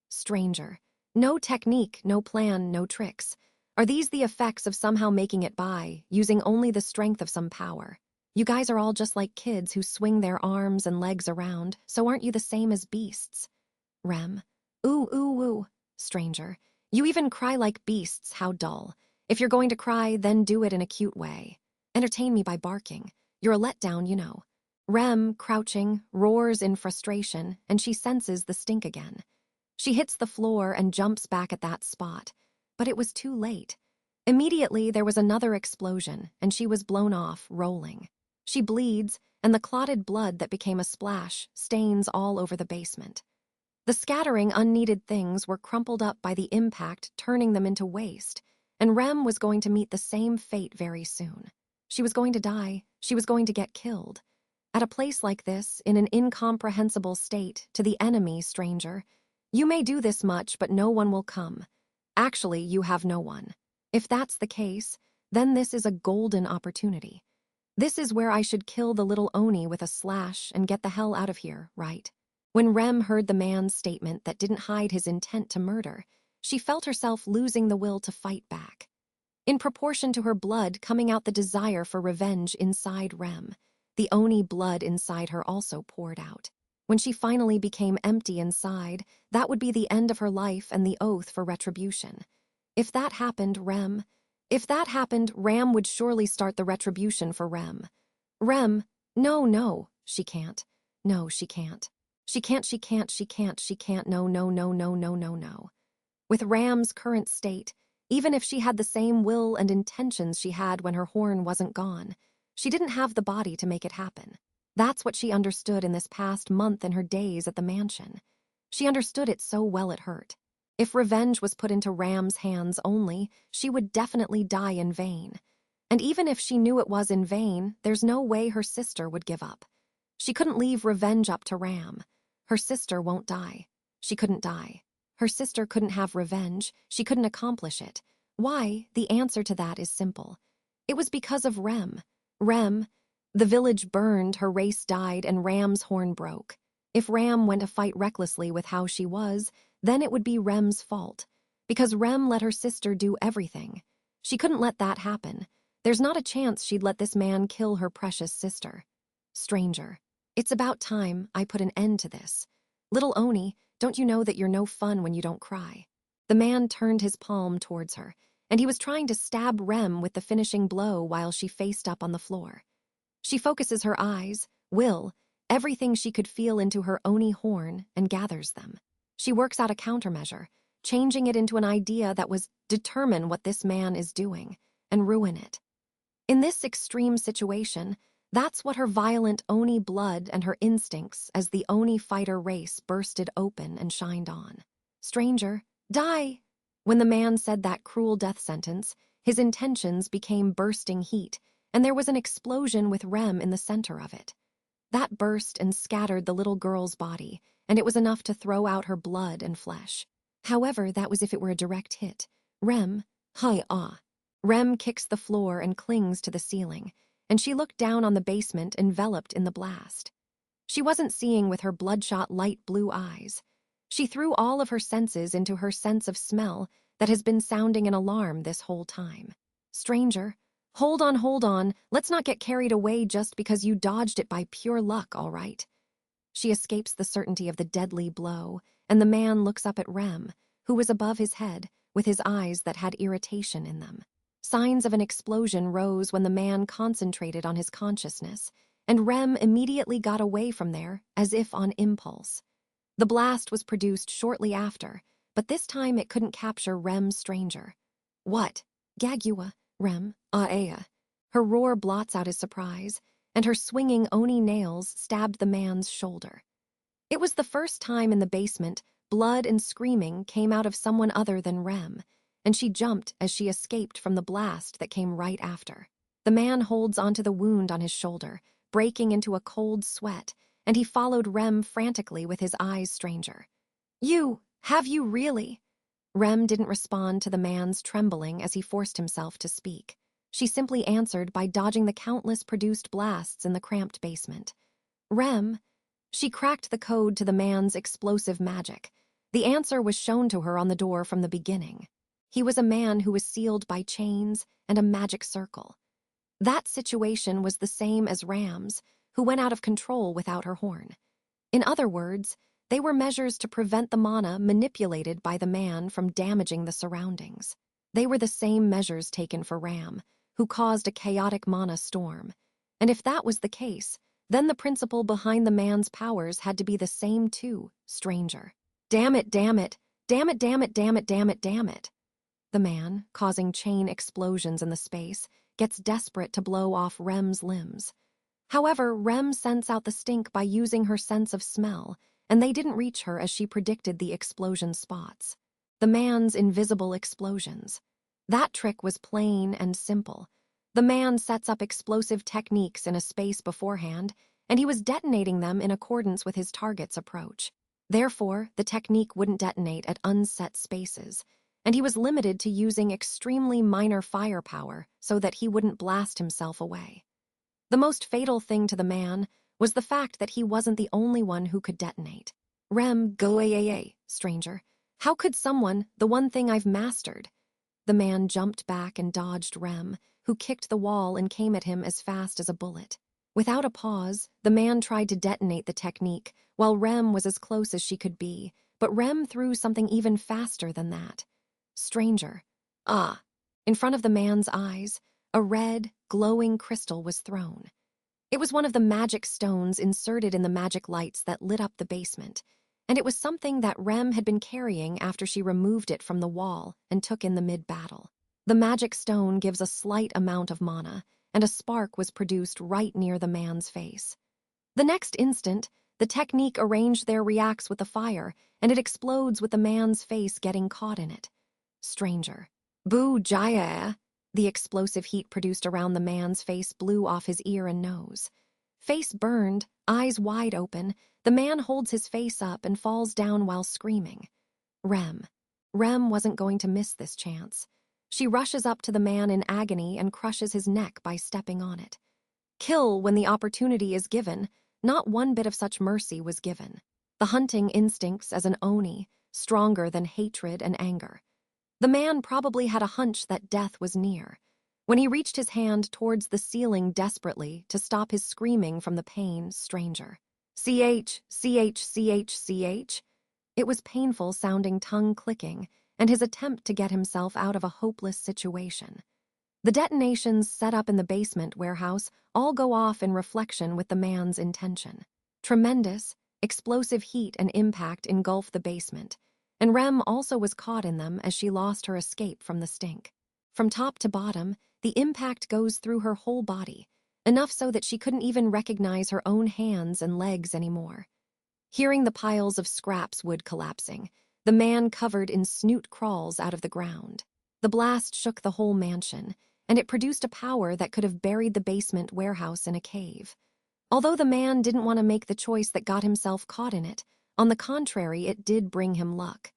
Stranger. No technique, no plan, no tricks. Are these the effects of somehow making it by, using only the strength of some power? You guys are all just like kids who swing their arms and legs around, so aren't you the same as beasts? Rem. Ooh, ooh, ooh. Stranger. You even cry like beasts, how dull. If you're going to cry, then do it in a cute way. Entertain me by barking. You're a letdown, you know. Rem, crouching, roars in frustration, and she senses the stink again. She hits the floor and jumps back at that spot, but it was too late. Immediately, there was another explosion, and she was blown off, rolling. She bleeds, and the clotted blood that became a splash stains all over the basement. The scattering unneeded things were crumpled up by the impact, turning them into waste, and Rem was going to meet the same fate very soon. She was going to die. She was going to get killed. At a place like this, in an incomprehensible state, to the enemy, stranger, you may do this much, but no one will come. Actually, you have no one. If that's the case, then this is a golden opportunity. This is where I should kill the little Oni with a slash and get the hell out of here, right? When Rem heard the man's statement that didn't hide his intent to murder, she felt herself losing the will to fight back. In proportion to her blood coming out the desire for revenge inside Rem, the Oni blood inside her also poured out. When she finally became empty inside, that would be the end of her life and the oath for retribution. If that happened, Ram would surely start the retribution for Rem. Rem, no, she can't. No, she can't. She can't, no. With Ram's current state, even if she had the same will and intentions she had when her horn wasn't gone, she didn't have the body to make it happen. That's what she understood in this past month in her days at the mansion. She understood it so well it hurt. If revenge was put into Ram's hands only, she would definitely die in vain. And even if she knew it was in vain, there's no way her sister would give up. She couldn't leave revenge up to Ram. Her sister won't die. She couldn't die. Her sister couldn't have revenge. She couldn't accomplish it. Why? The answer to that is simple. It was because of Rem. The village burned, her race died, and Ram's horn broke. If Ram went to fight recklessly with how she was, then it would be Rem's fault. Because Rem let her sister do everything. She couldn't let that happen. There's not a chance she'd let this man kill her precious sister. Stranger. It's about time I put an end to this. Little Oni, don't you know that you're no fun when you don't cry? The man turned his palm towards her, and he was trying to stab Rem with the finishing blow while she faced up on the floor. She focuses her eyes, will, everything she could feel into her Oni horn and gathers them. She works out a countermeasure, changing it into an idea that was determine what this man is doing and ruin it. In this extreme situation, that's what her violent Oni blood and her instincts as the Oni fighter race bursted open and shined on. Stranger, die! When the man said that cruel death sentence, his intentions became bursting heat, and there was an explosion with Rem in the center of it. That burst and scattered the little girl's body, and it was enough to throw out her blood and flesh. However, that was if it were a direct hit. Rem, Hi. Rem kicks the floor and clings to the ceiling, and she looked down on the basement enveloped in the blast. She wasn't seeing with her bloodshot light blue eyes. She threw all of her senses into her sense of smell that has been sounding an alarm this whole time. Stranger, hold on, let's not get carried away just because you dodged it by pure luck, all right? She escapes the certainty of the deadly blow, and the man looks up at Rem, who was above his head, with his eyes that had irritation in them. Signs of an explosion rose when the man concentrated on his consciousness, and Rem immediately got away from there, as if on impulse. The blast was produced shortly after, but this time it couldn't capture Rem's stranger. What? Gagua, Rem, Aya. Her roar blots out his surprise, and her swinging oni nails stabbed the man's shoulder. It was the first time in the basement blood and screaming came out of someone other than Rem, and she jumped as she escaped from the blast that came right after. The man holds onto the wound on his shoulder, breaking into a cold sweat, and he followed Rem frantically with his eyes stranger. Have you really? Rem didn't respond to the man's trembling as he forced himself to speak. She simply answered by dodging the countless produced blasts in the cramped basement. Rem, she cracked the code to the man's explosive magic. The answer was shown to her on the door from the beginning. He was a man who was sealed by chains and a magic circle. That situation was the same as Ram's, who went out of control without her horn. In other words, they were measures to prevent the mana manipulated by the man from damaging the surroundings. They were the same measures taken for Ram, who caused a chaotic mana storm. And if that was the case, then the principle behind the man's powers had to be the same too, stranger. Damn it. The man, causing chain explosions in the space, gets desperate to blow off Rem's limbs. However, Rem scents out the stink by using her sense of smell, and they didn't reach her as she predicted the explosion spots. The man's invisible explosions. That trick was plain and simple. The man sets up explosive techniques in a space beforehand, and he was detonating them in accordance with his target's approach. Therefore, the technique wouldn't detonate at unset spaces, and he was limited to using extremely minor firepower so that he wouldn't blast himself away. The most fatal thing to the man was the fact that he wasn't the only one who could detonate. Rem, go stranger. How could someone, the one thing I've mastered? The man jumped back and dodged Rem, who kicked the wall and came at him as fast as a bullet. Without a pause, the man tried to detonate the technique, while Rem was as close as she could be, but Rem threw something even faster than that. Stranger. In front of the man's eyes, a red, glowing crystal was thrown. It was one of the magic stones inserted in the magic lights that lit up the basement, and it was something that Rem had been carrying after she removed it from the wall and took in the mid-battle. The magic stone gives a slight amount of mana, and a spark was produced right near the man's face. The next instant, the technique arranged their reacts with the fire, and it explodes with the man's face getting caught in it. Stranger. Boo Jaya! The explosive heat produced around the man's face blew off his ear and nose. Face burned, eyes wide open, the man holds his face up and falls down while screaming. Rem. Rem wasn't going to miss this chance. She rushes up to the man in agony and crushes his neck by stepping on it. Kill when the opportunity is given. Not one bit of such mercy was given. The hunting instincts as an oni, stronger than hatred and anger. The man probably had a hunch that death was near. When he reached his hand towards the ceiling desperately to stop his screaming from the pain, stranger. Ch. It was painful sounding tongue clicking, and his attempt to get himself out of a hopeless situation. The detonations set up in the basement warehouse all go off in reflection with the man's intention. Tremendous, explosive heat and impact engulfed the basement, and Rem also was caught in them as she lost her escape from the stink. From top to bottom, the impact goes through her whole body, enough so that she couldn't even recognize her own hands and legs anymore. Hearing the piles of scraps wood collapsing, the man covered in snoot crawls out of the ground. The blast shook the whole mansion, and it produced a power that could have buried the basement warehouse in a cave. Although the man didn't want to make the choice that got himself caught in it, on the contrary, it did bring him luck.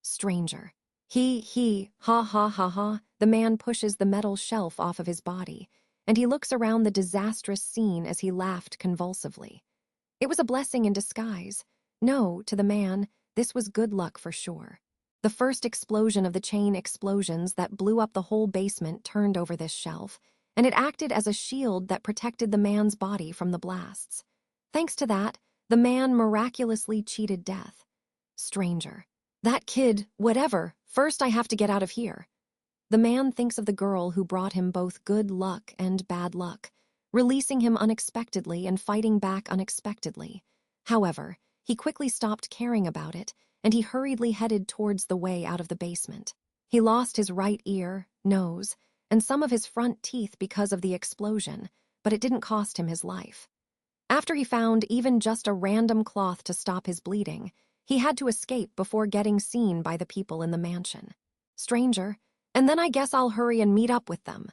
Stranger. Ha, the man pushes the metal shelf off of his body, and he looks around the disastrous scene as he laughed convulsively. It was a blessing in disguise. No, to the man, this was good luck for sure. The first explosion of the chain explosions that blew up the whole basement turned over this shelf, and it acted as a shield that protected the man's body from the blasts. Thanks to that, the man miraculously cheated death. Stranger. That kid, whatever, first I have to get out of here. The man thinks of the girl who brought him both good luck and bad luck, releasing him unexpectedly and fighting back unexpectedly. However, he quickly stopped caring about it, and he hurriedly headed towards the way out of the basement. He lost his right ear, nose, and some of his front teeth because of the explosion, but it didn't cost him his life. After he found even just a random cloth to stop his bleeding, he had to escape before getting seen by the people in the mansion. Stranger, and then I guess I'll hurry and meet up with them.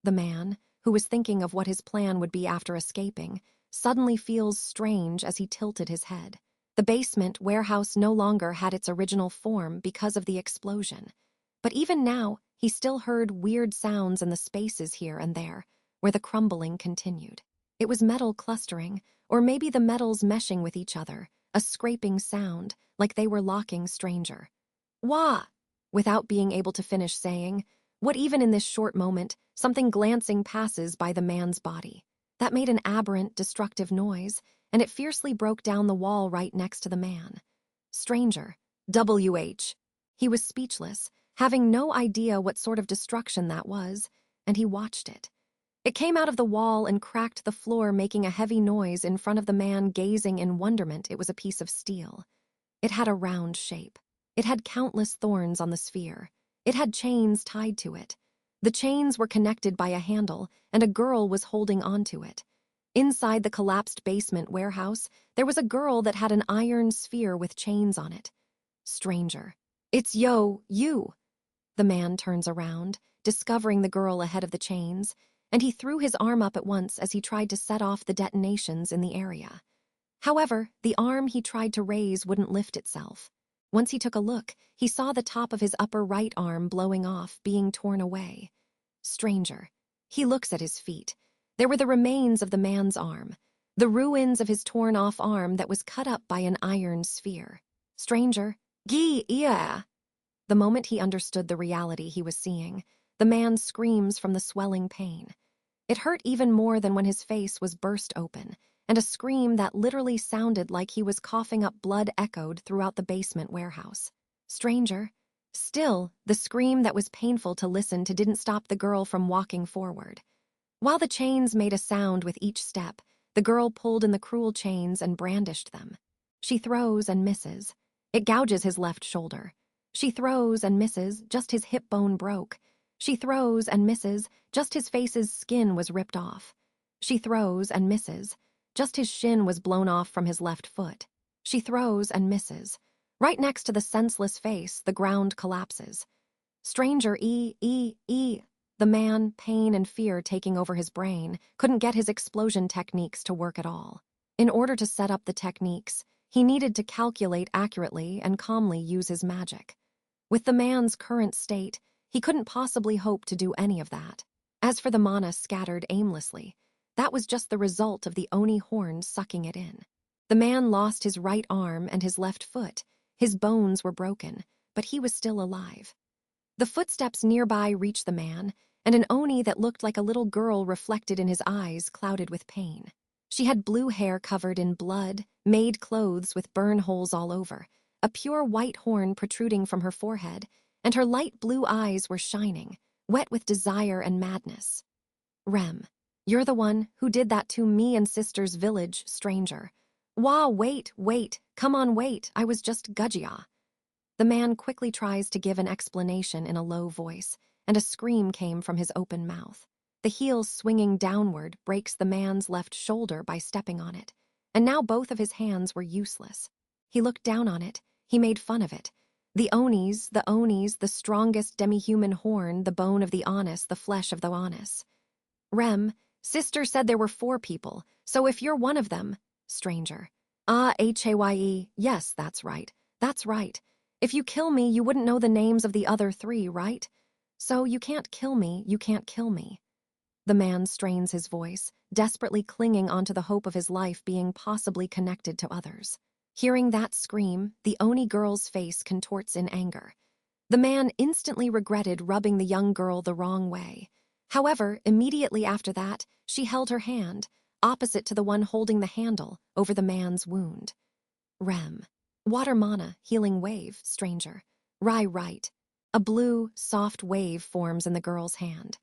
The man, who was thinking of what his plan would be after escaping, suddenly feels strange as he tilted his head. The basement warehouse no longer had its original form because of the explosion. But even now, he still heard weird sounds in the spaces here and there, where the crumbling continued. It was metal clustering, or maybe the metals meshing with each other, a scraping sound, like they were locking Stranger. Wah! Without being able to finish saying, what even in this short moment, something glancing passes by the man's body. That made an aberrant, destructive noise, and it fiercely broke down the wall right next to the man. Stranger. WH. He was speechless, having no idea what sort of destruction that was, and he watched it. It came out of the wall and cracked the floor, making a heavy noise in front of the man, gazing in wonderment. It was a piece of steel. It had a round shape. It had countless thorns on the sphere. It had chains tied to it. The chains were connected by a handle, and a girl was holding onto it. Inside the collapsed basement warehouse, there was a girl that had an iron sphere with chains on it. Stranger. It's you. The man turns around, discovering the girl ahead of the chains, and he threw his arm up at once as he tried to set off the detonations in the area. However, the arm he tried to raise wouldn't lift itself. Once he took a look, he saw the top of his upper right arm blowing off, being torn away. Stranger. He looks at his feet. There were the remains of the man's arm, the ruins of his torn-off arm that was cut up by an iron sphere. Stranger. Yeah. The moment he understood the reality he was seeing, the man screams from the swelling pain. It hurt even more than when his face was burst open, and a scream that literally sounded like he was coughing up blood echoed throughout the basement warehouse. Stranger. Still, the scream that was painful to listen to didn't stop the girl from walking forward. While the chains made a sound with each step, the girl pulled in the cruel chains and brandished them. She throws and misses. It gouges his left shoulder. She throws and misses, just his hip bone broke. She throws and misses, just his face's skin was ripped off. She throws and misses, just his shin was blown off from his left foot. She throws and misses. Right next to the senseless face, the ground collapses. Stranger. The man, pain and fear taking over his brain, couldn't get his explosion techniques to work at all. In order to set up the techniques, he needed to calculate accurately and calmly use his magic. With the man's current state, he couldn't possibly hope to do any of that. As for the mana scattered aimlessly, that was just the result of the Oni horns sucking it in. The man lost his right arm and his left foot. His bones were broken, but he was still alive. The footsteps nearby reached the man, and an Oni that looked like a little girl reflected in his eyes, clouded with pain. She had blue hair covered in blood, made clothes with burn holes all over, a pure white horn protruding from her forehead, and her light blue eyes were shining, wet with desire and madness. Rem, you're the one who did that to me and sister's village, stranger. Wah, wait, come on, wait, I was just Gujia. The man quickly tries to give an explanation in a low voice, and a scream came from his open mouth. The heel swinging downward breaks the man's left shoulder by stepping on it, and now both of his hands were useless. He looked down on it, he made fun of it. The Onis, the strongest demi-human horn, the bone of the Honest, the flesh of the Honest. Rem, sister said there were 4 people, so if you're one of them, stranger. Haye, yes, that's right. If you kill me, you wouldn't know the names of the other 3, right? So you can't kill me, you can't kill me. The man strains his voice, desperately clinging onto the hope of his life being possibly connected to others. Hearing that scream, the Oni girl's face contorts in anger. The man instantly regretted rubbing the young girl the wrong way. However, immediately after that, she held her hand, opposite to the one holding the handle, over the man's wound. Rem. Water mana, healing wave, stranger. Right. A blue, soft wave forms in the girl's hand.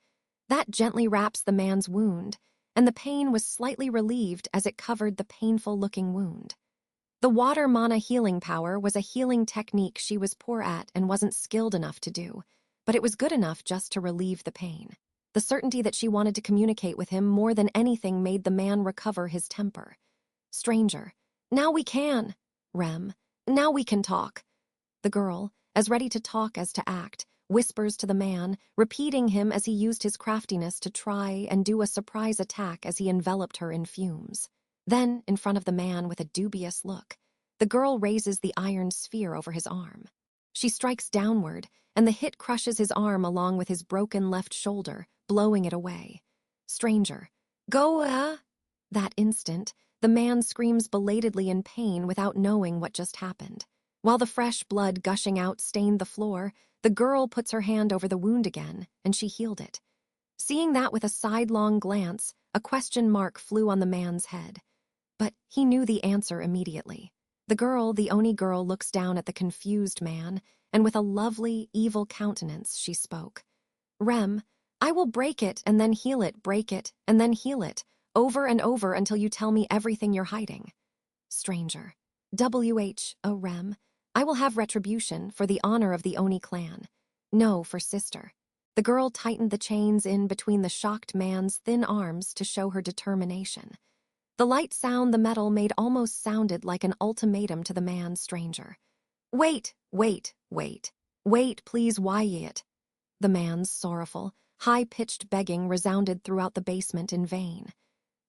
That gently wraps the man's wound, and the pain was slightly relieved as it covered the painful-looking wound. The water mana healing power was a healing technique she was poor at and wasn't skilled enough to do, but it was good enough just to relieve the pain. The certainty that she wanted to communicate with him more than anything made the man recover his temper. Stranger. Now we can. Rem. Now we can talk. The girl, as ready to talk as to act, whispers to the man, repeating him as he used his craftiness to try and do a surprise attack as he enveloped her in fumes. Then, in front of the man with a dubious look, the girl raises the iron sphere over his arm. She strikes downward, and the hit crushes his arm along with his broken left shoulder, blowing it away. Stranger. Go, That instant, the man screams belatedly in pain without knowing what just happened. While the fresh blood gushing out stained the floor, the girl puts her hand over the wound again, and she healed it. Seeing that with a sidelong glance, a question mark flew on the man's head. But he knew the answer immediately. The Oni girl, looks down at the confused man, and with a lovely, evil countenance, she spoke. Rem, I will break it and then heal it, break it and then heal it, over and over until you tell me everything you're hiding. Stranger. Rem, I will have retribution for the honor of the Oni clan. No, for sister. The girl tightened the chains in between the shocked man's thin arms to show her determination. The light sound the metal made almost sounded like an ultimatum to the man stranger. Wait, please, why it? The man's sorrowful, high-pitched begging resounded throughout the basement in vain.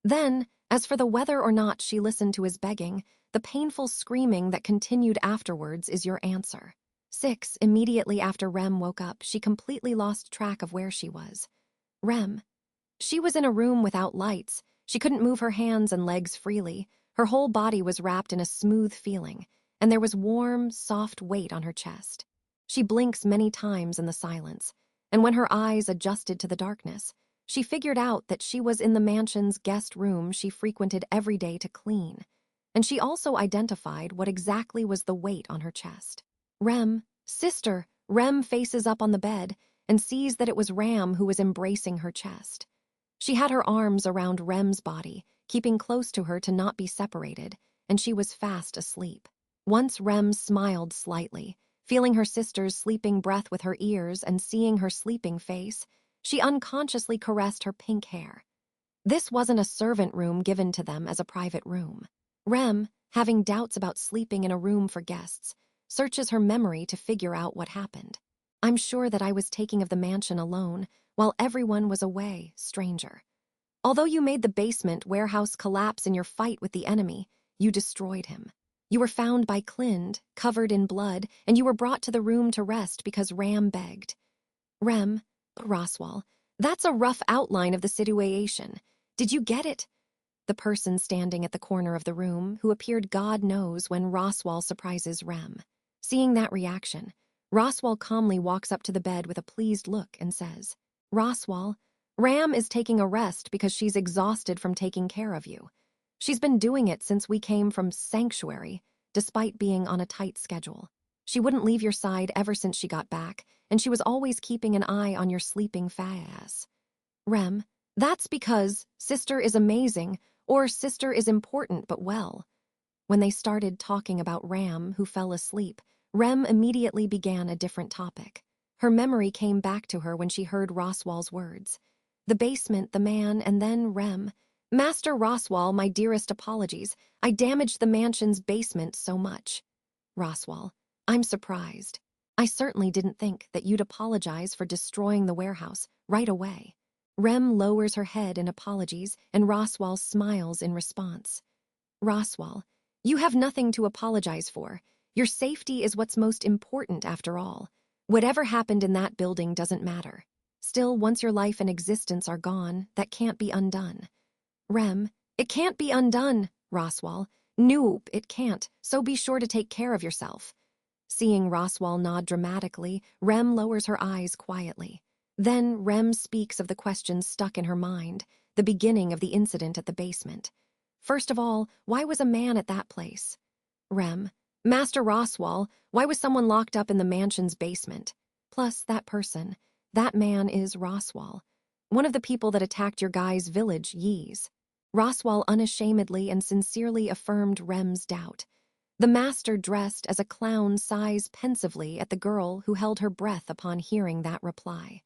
Then, as for the whether or not she listened to his begging, the painful screaming that continued afterwards is your answer. 6. Immediately after Rem woke up, she completely lost track of where she was. Rem. She was in a room without lights. She couldn't move her hands and legs freely. Her whole body was wrapped in a smooth feeling, and there was warm, soft weight on her chest. She blinks many times in the silence, and when her eyes adjusted to the darkness, she figured out that she was in the mansion's guest room she frequented every day to clean, and she also identified what exactly was the weight on her chest. Rem, sister, Rem faces up on the bed and sees that it was Ram who was embracing her chest. She had her arms around Rem's body, keeping close to her to not be separated, and she was fast asleep. Once Rem smiled slightly, feeling her sister's sleeping breath with her ears and seeing her sleeping face, she unconsciously caressed her pink hair. This wasn't a servant room given to them as a private room. Rem, having doubts about sleeping in a room for guests, searches her memory to figure out what happened. I'm sure that I was taking of the mansion alone, while everyone was away, stranger. Although you made the basement warehouse collapse in your fight with the enemy, you destroyed him. You were found by Clind, covered in blood, and you were brought to the room to rest because Ram begged. Rem, Roswal, that's a rough outline of the situation. Did you get it? The person standing at the corner of the room, who appeared God knows when Roswal surprises Rem. Seeing that reaction, Roswal calmly walks up to the bed with a pleased look and says, Roswal, Ram is taking a rest because she's exhausted from taking care of you. She's been doing it since we came from Sanctuary, despite being on a tight schedule. She wouldn't leave your side ever since she got back, and she was always keeping an eye on your sleeping ass. Rem, that's because sister is amazing, or sister is important but well. When they started talking about Ram, who fell asleep, Rem immediately began a different topic. Her memory came back to her when she heard Roswal's words. The basement, the man, and then Rem. Master Roswal, my dearest apologies. I damaged the mansion's basement so much. Roswal, I'm surprised. I certainly didn't think that you'd apologize for destroying the warehouse right away. Rem lowers her head in apologies, and Roswal smiles in response. Roswal, you have nothing to apologize for. Your safety is what's most important after all. Whatever happened in that building doesn't matter. Still, once your life and existence are gone, that can't be undone. Rem, it can't be undone, Roswal. Nope, it can't, so be sure to take care of yourself. Seeing Roswal nod dramatically, Rem lowers her eyes quietly. Then Rem speaks of the questions stuck in her mind, the beginning of the incident at the basement. First of all, why was a man at that place? Rem, Master Roswal, why was someone locked up in the mansion's basement? Plus, that person, that man is Roswal, one of the people that attacked your guy's village, Yeez. Roswal unashamedly and sincerely affirmed Rem's doubt. The master dressed as a clown sighs pensively at the girl who held her breath upon hearing that reply.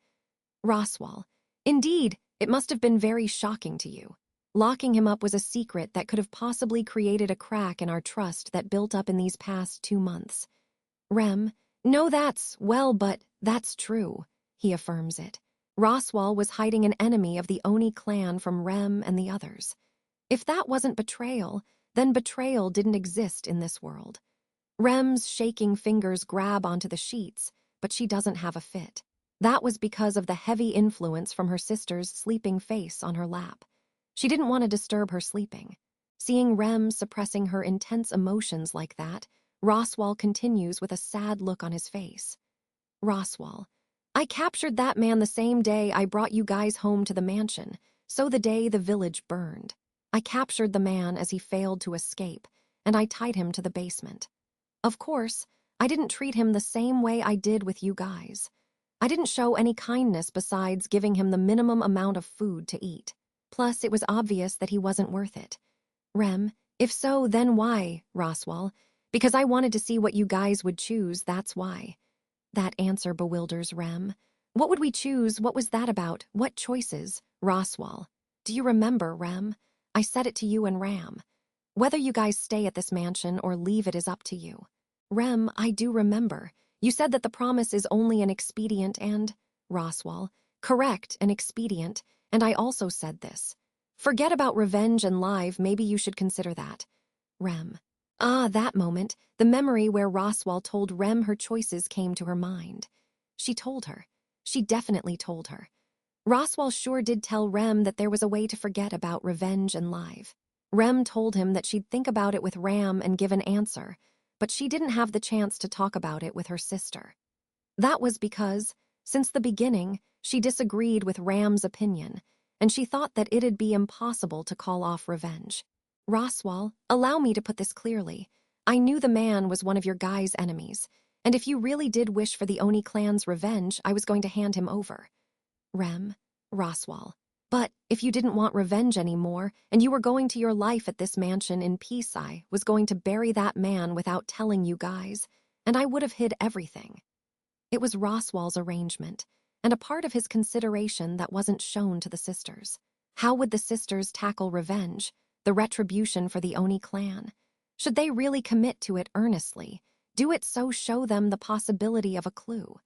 Roswal, indeed, it must have been very shocking to you. Locking him up was a secret that could have possibly created a crack in our trust that built up in these past 2 months. Rem, no, but that's true, he affirms it. Roswal was hiding an enemy of the Oni clan from Rem and the others. If that wasn't betrayal, then betrayal didn't exist in this world. Rem's shaking fingers grab onto the sheets, but she doesn't have a fit. That was because of the heavy influence from her sister's sleeping face on her lap. She didn't want to disturb her sleeping. Seeing Rem suppressing her intense emotions like that, Roswal continues with a sad look on his face. Roswal, I captured that man the same day I brought you guys home to the mansion, so the day the village burned. I captured the man as he failed to escape, and I tied him to the basement. Of course, I didn't treat him the same way I did with you guys. I didn't show any kindness besides giving him the minimum amount of food to eat. Plus, it was obvious that he wasn't worth it. Rem, if so, then why, Roswal? Because I wanted to see what you guys would choose, that's why. That answer bewilders Rem. What would we choose? What was that about? What choices? Roswal, do you remember, Rem? I said it to you and Ram. Whether you guys stay at this mansion or leave it is up to you. Rem, I do remember. You said that the promise is only an expedient and… Roswal, correct, an expedient, and I also said this. Forget about revenge and live, maybe you should consider that. Rem. That moment, the memory where Roswal told Rem her choices came to her mind. She told her. She definitely told her. Roswal sure did tell Rem that there was a way to forget about revenge and live. Rem told him that she'd think about it with Ram and give an answer, but she didn't have the chance to talk about it with her sister. That was because, since the beginning, she disagreed with Ram's opinion, and she thought that it'd be impossible to call off revenge. Roswal, allow me to put this clearly. I knew the man was one of your guys' enemies, and if you really did wish for the Oni clan's revenge, I was going to hand him over. Rem, Roswal. But if you didn't want revenge anymore, and you were going to your life at this mansion in peace, I was going to bury that man without telling you guys, and I would have hid everything. It was Roswal's arrangement, and a part of his consideration that wasn't shown to the sisters. How would the sisters tackle revenge, the retribution for the Oni clan? Should they really commit to it earnestly, do it so show them the possibility of a clue?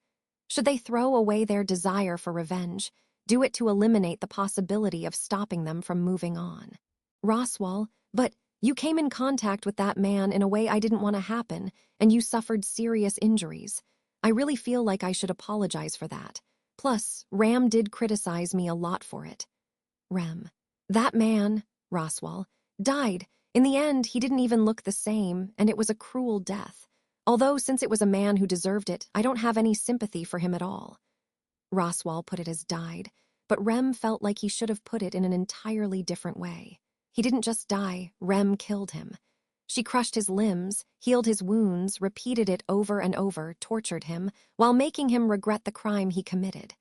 Should they throw away their desire for revenge, do it to eliminate the possibility of stopping them from moving on? Roswal, but you came in contact with that man in a way I didn't want to happen, and you suffered serious injuries. I really feel like I should apologize for that. Plus, Ram did criticize me a lot for it. Rem. That man, Roswal, died. In the end, he didn't even look the same, and it was a cruel death. Although, since it was a man who deserved it, I don't have any sympathy for him at all. Roswal put it as died, but Rem felt like he should have put it in an entirely different way. He didn't just die, Rem killed him. She crushed his limbs, healed his wounds, repeated it over and over, tortured him, while making him regret the crime he committed.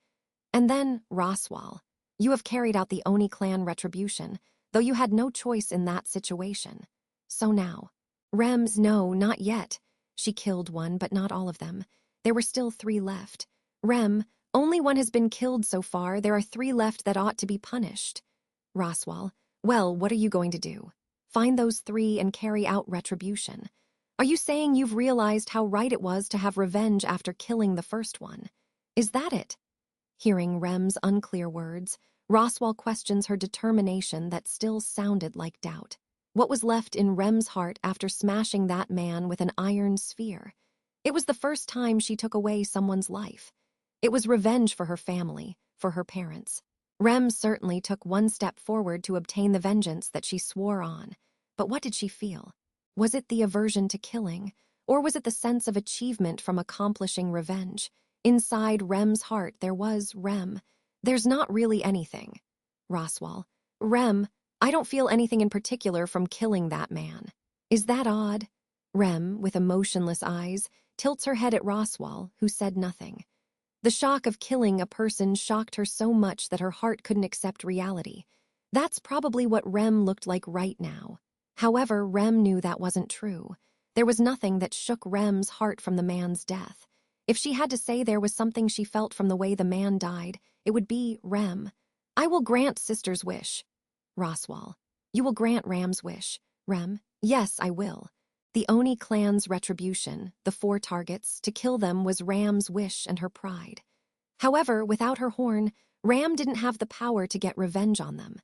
And then, Roswal, you have carried out the Oni clan retribution, though you had no choice in that situation. So now, Rem's no, not yet. She killed one, but not all of them. There were still 3 left. Rem, only one has been killed so far. There are 3 left that ought to be punished. Roswal, well, what are you going to do? Find those 3 and carry out retribution. Are you saying you've realized how right it was to have revenge after killing the first one? Is that it? Hearing Rem's unclear words, Roswal questions her determination that still sounded like doubt. What was left in Rem's heart after smashing that man with an iron sphere? It was the first time she took away someone's life. It was revenge for her family, for her parents. Rem certainly took one step forward to obtain the vengeance that she swore on. But what did she feel? Was it the aversion to killing, or was it the sense of achievement from accomplishing revenge? Inside Rem's heart there was Rem. There's not really anything. Roswal. Rem, I don't feel anything in particular from killing that man. Is that odd? Rem, with emotionless eyes, tilts her head at Roswal, who said nothing. The shock of killing a person shocked her so much that her heart couldn't accept reality. That's probably what Rem looked like right now. However, Rem knew that wasn't true. There was nothing that shook Rem's heart from the man's death. If she had to say there was something she felt from the way the man died, it would be Rem. I will grant sister's wish. Roswal. You will grant Ram's wish. Rem. Yes, I will. The Oni clan's retribution, the 4 targets, to kill them was Ram's wish and her pride. However, without her horn, Ram didn't have the power to get revenge on them.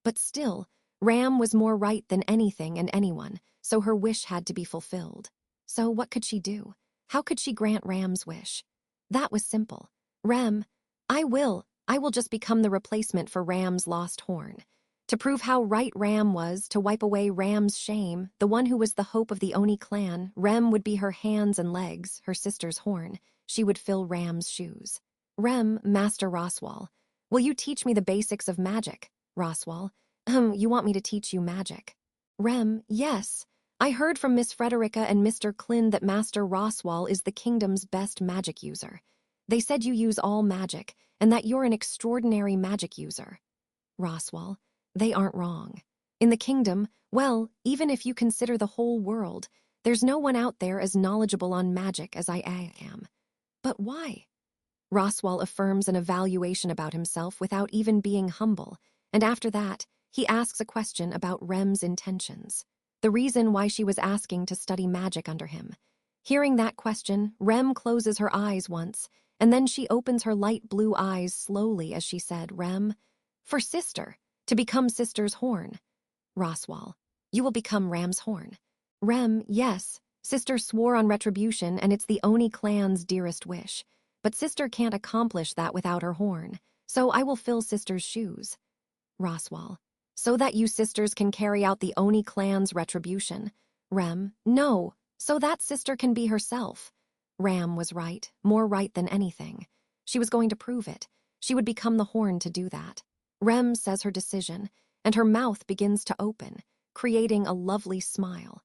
But still, Ram was more right than anything and anyone, so her wish had to be fulfilled. So what could she do? How could she grant Ram's wish? That was simple. Ram, I will just become the replacement for Ram's lost horn. To prove how right Ram was, to wipe away Ram's shame, the one who was the hope of the Oni clan, Rem would be her hands and legs, her sister's horn. She would fill Ram's shoes. Rem, Master Roswal, will you teach me the basics of magic? Roswal, you want me to teach you magic? Rem, yes. I heard from Miss Frederica and Mr. Klin that Master Roswal is the kingdom's best magic user. They said you use all magic, and that you're an extraordinary magic user. Roswal, they aren't wrong. In the kingdom, well, even if you consider the whole world, there's no one out there as knowledgeable on magic as I am. But why? Roswal affirms an evaluation about himself without even being humble, and after that, he asks a question about Rem's intentions. The reason why she was asking to study magic under him. Hearing that question, Rem closes her eyes once, and then she opens her light blue eyes slowly as she said, Rem, for sister. To become sister's horn. Roswal. You will become Ram's horn. Rem, yes. Sister swore on retribution and it's the Oni clan's dearest wish. But sister can't accomplish that without her horn. So I will fill sister's shoes. Roswal. So that you sisters can carry out the Oni clan's retribution. Rem, no. So that sister can be herself. Ram was right, more right than anything. She was going to prove it. She would become the horn to do that. Rem says her decision, and her mouth begins to open, creating a lovely smile.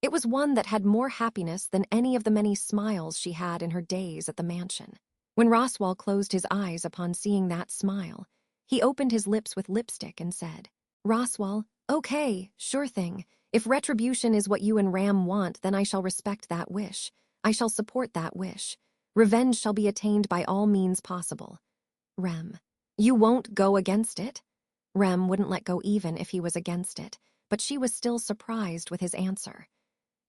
It was one that had more happiness than any of the many smiles she had in her days at the mansion. When Roswal closed his eyes upon seeing that smile, he opened his lips with lipstick and said, Roswal, okay, sure thing. If retribution is what you and Ram want, then I shall respect that wish. I shall support that wish. Revenge shall be attained by all means possible. Rem. You won't go against it? Rem wouldn't let go even if he was against it, but she was still surprised with his answer.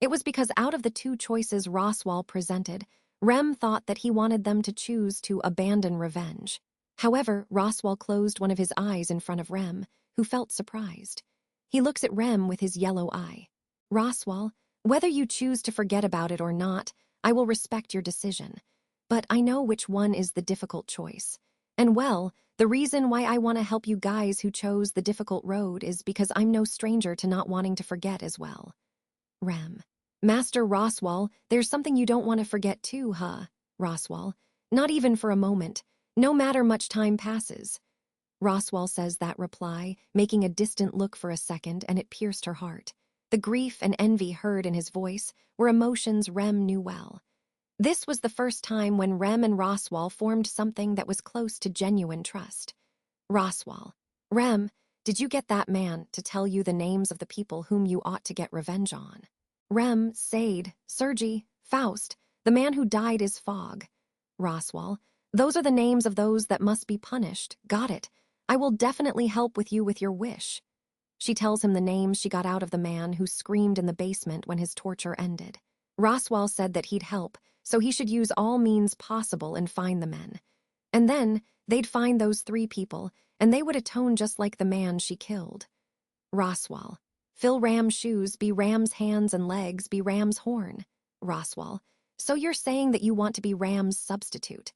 It was because out of the 2 choices Roswal presented, Rem thought that he wanted them to choose to abandon revenge. However, Roswal closed one of his eyes in front of Rem, who felt surprised. He looks at Rem with his yellow eye. Roswal, whether you choose to forget about it or not, I will respect your decision. But I know which one is the difficult choice. And well, the reason why I want to help you guys who chose the difficult road is because I'm no stranger to not wanting to forget as well. Rem. Master Roswal, there's something you don't want to forget too, huh? Roswal. Not even for a moment. No matter much time passes. Roswal says that reply, making a distant look for a second, and it pierced her heart. The grief and envy heard in his voice were emotions Rem knew well. This was the first time when Rem and Roswal formed something that was close to genuine trust. Roswal. Rem, did you get that man to tell you the names of the people whom you ought to get revenge on? Rem, Sade, Sergi, Faust, the man who died is Fog. Roswal. Those are the names of those that must be punished. Got it. I will definitely help with you with your wish. She tells him the names she got out of the man who screamed in the basement when his torture ended. Roswal said that he'd help, so he should use all means possible and find the men. And then they'd find those 3 people, and they would atone just like the man she killed. Roswal. Fill Ram's shoes, be Ram's hands and legs, be Ram's horn. Roswal. So you're saying that you want to be Ram's substitute.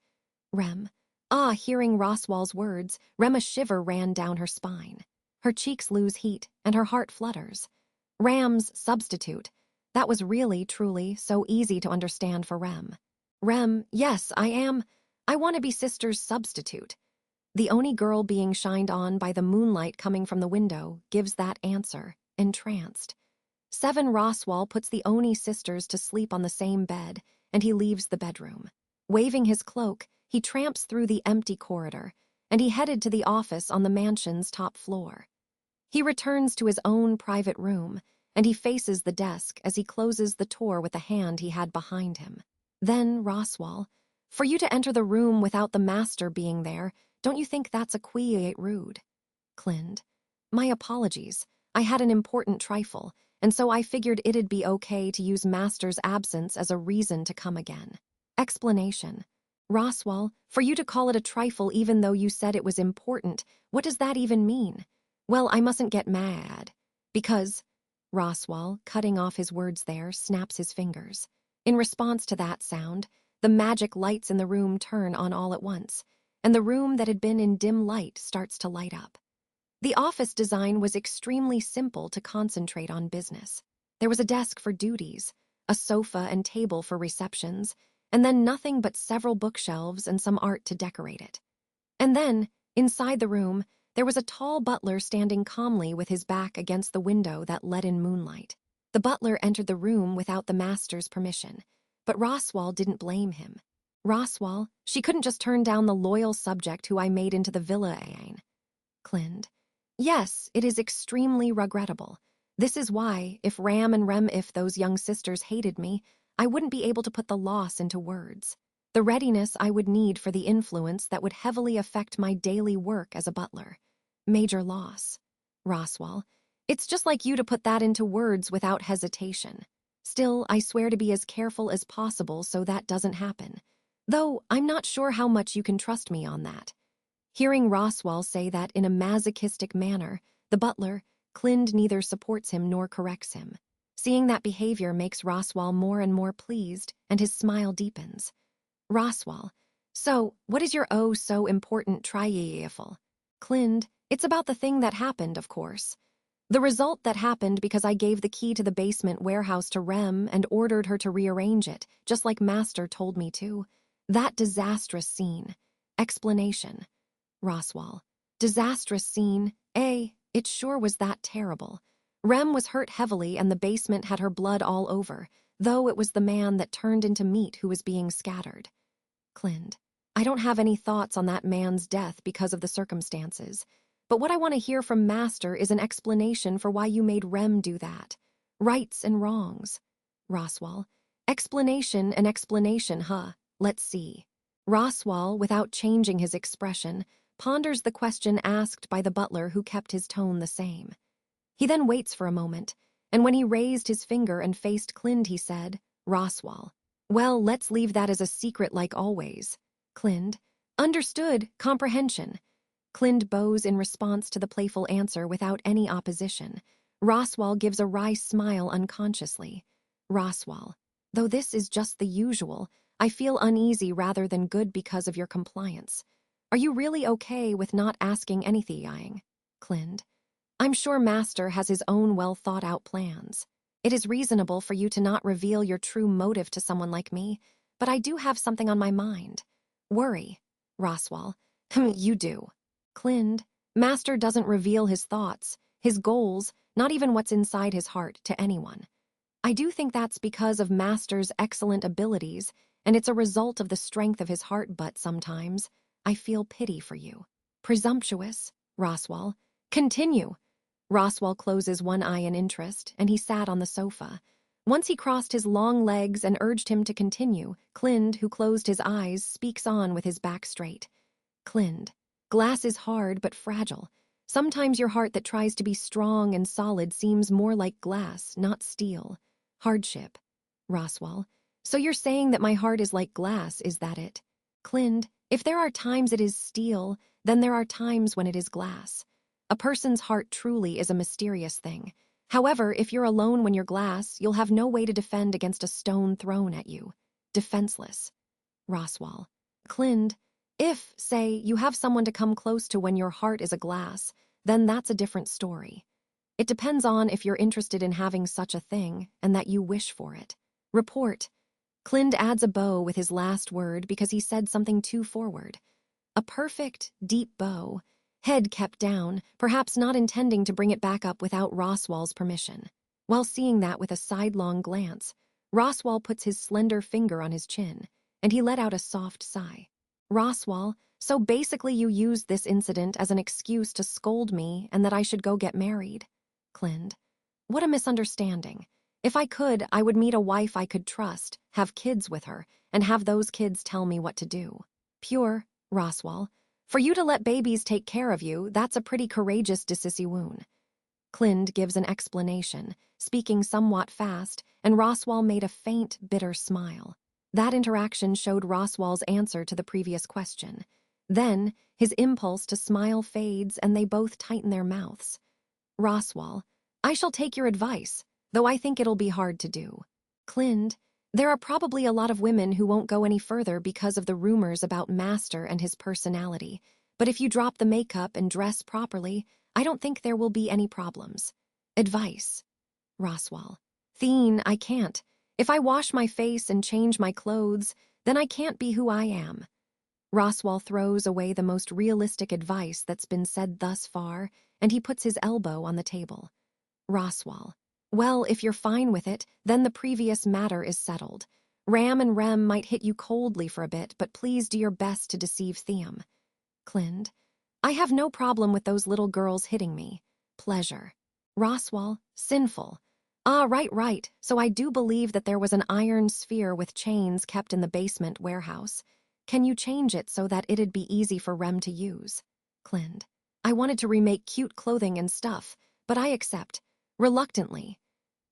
Rem. Hearing Roswal's words, Rem, a shiver ran down her spine. Her cheeks lose heat, and her heart flutters. Ram's substitute. That was really, truly, so easy to understand for Rem. Rem, yes, I am. I want to be sister's substitute. The Oni girl being shined on by the moonlight coming from the window gives that answer, entranced. Seven Roswal puts the Oni sisters to sleep on the same bed, and he leaves the bedroom. Waving his cloak, he tramps through the empty corridor, and he headed to the office on the mansion's top floor. He returns to his own private room, and he faces the desk as he closes the door with the hand he had behind him. Then, Roswal, for you to enter the room without the master being there, don't you think that's a quite rude? Clind, my apologies. I had an important trifle, and so I figured it'd be okay to use master's absence as a reason to come again. Explanation. Roswal, for you to call it a trifle even though you said it was important, what does that even mean? Well, I mustn't get mad. Because, Roswal, cutting off his words there, snaps his fingers. In response to that sound, the magic lights in the room turn on all at once, and the room that had been in dim light starts to light up. The office design was extremely simple to concentrate on business. There was a desk for duties, a sofa and table for receptions, and then nothing but several bookshelves and some art to decorate it. And then, inside the room, there was a tall butler standing calmly with his back against the window that let in moonlight. The butler entered the room without the master's permission, but Roswal didn't blame him. Roswal, she couldn't just turn down the loyal subject who I made into the villain. Clind. Yes, it is extremely regrettable. This is why, if Ram and Rem, if those young sisters hated me, I wouldn't be able to put the loss into words. The readiness I would need for the influence that would heavily affect my daily work as a butler. Major loss. Roswal, it's just like you to put that into words without hesitation. Still, I swear to be as careful as possible so that doesn't happen. Though, I'm not sure how much you can trust me on that. Hearing Roswal say that in a masochistic manner, the butler, Clind, neither supports him nor corrects him. Seeing that behavior makes Roswal more and more pleased, and his smile deepens. Roswal, so, what is your so important trifle? Clind, it's about the thing that happened, of course. The result that happened because I gave the key to the basement warehouse to Rem and ordered her to rearrange it, just like Master told me to. That disastrous scene. Explanation. Roswal, disastrous scene, it sure was that terrible. Rem was hurt heavily and the basement had her blood all over, though it was the man that turned into meat who was being scattered. Clind, I don't have any thoughts on that man's death because of the circumstances, but what I want to hear from Master is an explanation for why you made Rem do that. Rights and wrongs. Roswal, explanation and explanation, huh? Let's see. Roswal, without changing his expression, ponders the question asked by the butler who kept his tone the same. He then waits for a moment, and when he raised his finger and faced Clind, he said, Roswal, well, let's leave that as a secret like always. Clind, understood, comprehension. Clind bows in response to the playful answer without any opposition. Roswal gives a wry smile unconsciously. Roswal, though this is just the usual, I feel uneasy rather than good because of your compliance. Are you really okay with not asking anything? Clind, I'm sure Master has his own well-thought-out plans. It is reasonable for you to not reveal your true motive to someone like me, but I do have something on my mind. Worry. Roswal, you do. Clind, Master doesn't reveal his thoughts, his goals, not even what's inside his heart to anyone. I do think that's because of Master's excellent abilities, and it's a result of the strength of his heart, but sometimes I feel pity for you. Presumptuous. Roswal, continue. Roswal closes one eye in interest, and he sat on the sofa. Once he crossed his long legs and urged him to continue, Clind, who closed his eyes, speaks on with his back straight. Clind, glass is hard but fragile. Sometimes your heart that tries to be strong and solid seems more like glass, not steel. Hardship. Roswal, so you're saying that my heart is like glass, is that it? Clind, if there are times it is steel, then there are times when it is glass. A person's heart truly is a mysterious thing. However, if you're alone when you're glass, you'll have no way to defend against a stone thrown at you. defenseless. Roswell. Clind, if, say, you have someone to come close to when your heart is a glass, then that's a different story. It depends on if you're interested in having such a thing and that you wish for it. Report. Clind adds a bow with his last word because he said something too forward. A perfect, deep bow, head kept down, perhaps not intending to bring it back up without Roswell's permission. While seeing that with a sidelong glance, Roswell puts his slender finger on his chin, and he let out a soft sigh. Roswell, so basically you used this incident as an excuse to scold me and that I should go get married. Clind. What a misunderstanding. If I could, I would meet a wife I could trust, have kids with her, and have those kids tell me what to do. Pure, Roswell. For you to let babies take care of you, that's a pretty courageous decision. Clind gives an explanation, speaking somewhat fast, and Roswell made a faint, bitter smile. That interaction showed Roswell's answer to the previous question. Then, his impulse to smile fades and they both tighten their mouths. Roswell, I shall take your advice, though I think it'll be hard to do. Clind, there are probably a lot of women who won't go any further because of the rumors about Master and his personality, but if you drop the makeup and dress properly, I don't think there will be any problems. Advice. Roswell. Theen, I can't. If I wash my face and change my clothes, then I can't be who I am. Roswell throws away the most realistic advice that's been said thus far, and he puts his elbow on the table. Roswell. Well, if you're fine with it, then the previous matter is settled. Ram and Rem might hit you coldly for a bit, but please do your best to deceive Theum. Clind. I have no problem with those little girls hitting me. Pleasure. Roswell. Sinful. Ah, right. So I do believe that there was an iron sphere with chains kept in the basement warehouse. Can you change it so that it'd be easy for Rem to use? Clind. I wanted to remake cute clothing and stuff, but I accept. Reluctantly.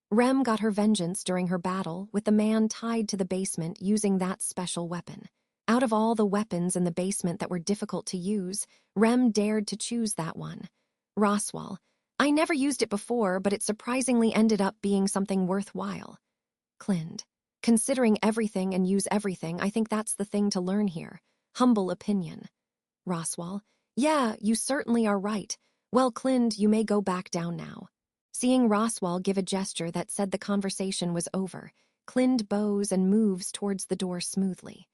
Rem got her vengeance during her battle with the man tied to the basement using that special weapon. Out of all the weapons in the basement that were difficult to use, Rem dared to choose that one. Roswell. I never used it before, but it surprisingly ended up being something worthwhile. Clind. Considering everything and use everything, I think that's the thing to learn here. Humble opinion. Roswell. Yeah, you certainly are right. Well, Clind, you may go back down now. Seeing Roswell give a gesture that said the conversation was over, Clind bows and moves towards the door smoothly.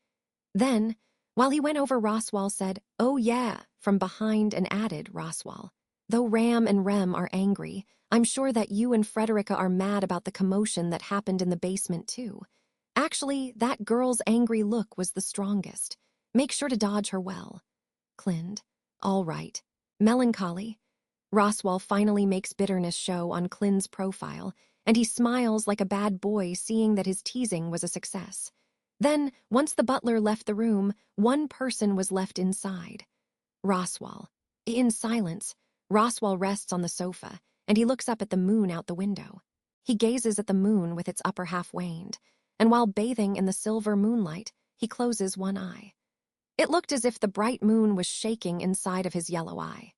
Then, while he went over, Roswell said, "Oh yeah," from behind and added, Roswell. Though Ram and Rem are angry, I'm sure that you and Frederica are mad about the commotion that happened in the basement too. Actually, that girl's angry look was the strongest. Make sure to dodge her well. Clind. All right. Melancholy. Roswell finally makes bitterness show on Clind's profile, and he smiles like a bad boy seeing that his teasing was a success. Then, once the butler left the room, one person was left inside. Roswell. In silence, Roswell rests on the sofa, and he looks up at the moon out the window. He gazes at the moon with its upper half waned, and while bathing in the silver moonlight, he closes one eye. It looked as if the bright moon was shaking inside of his yellow eye.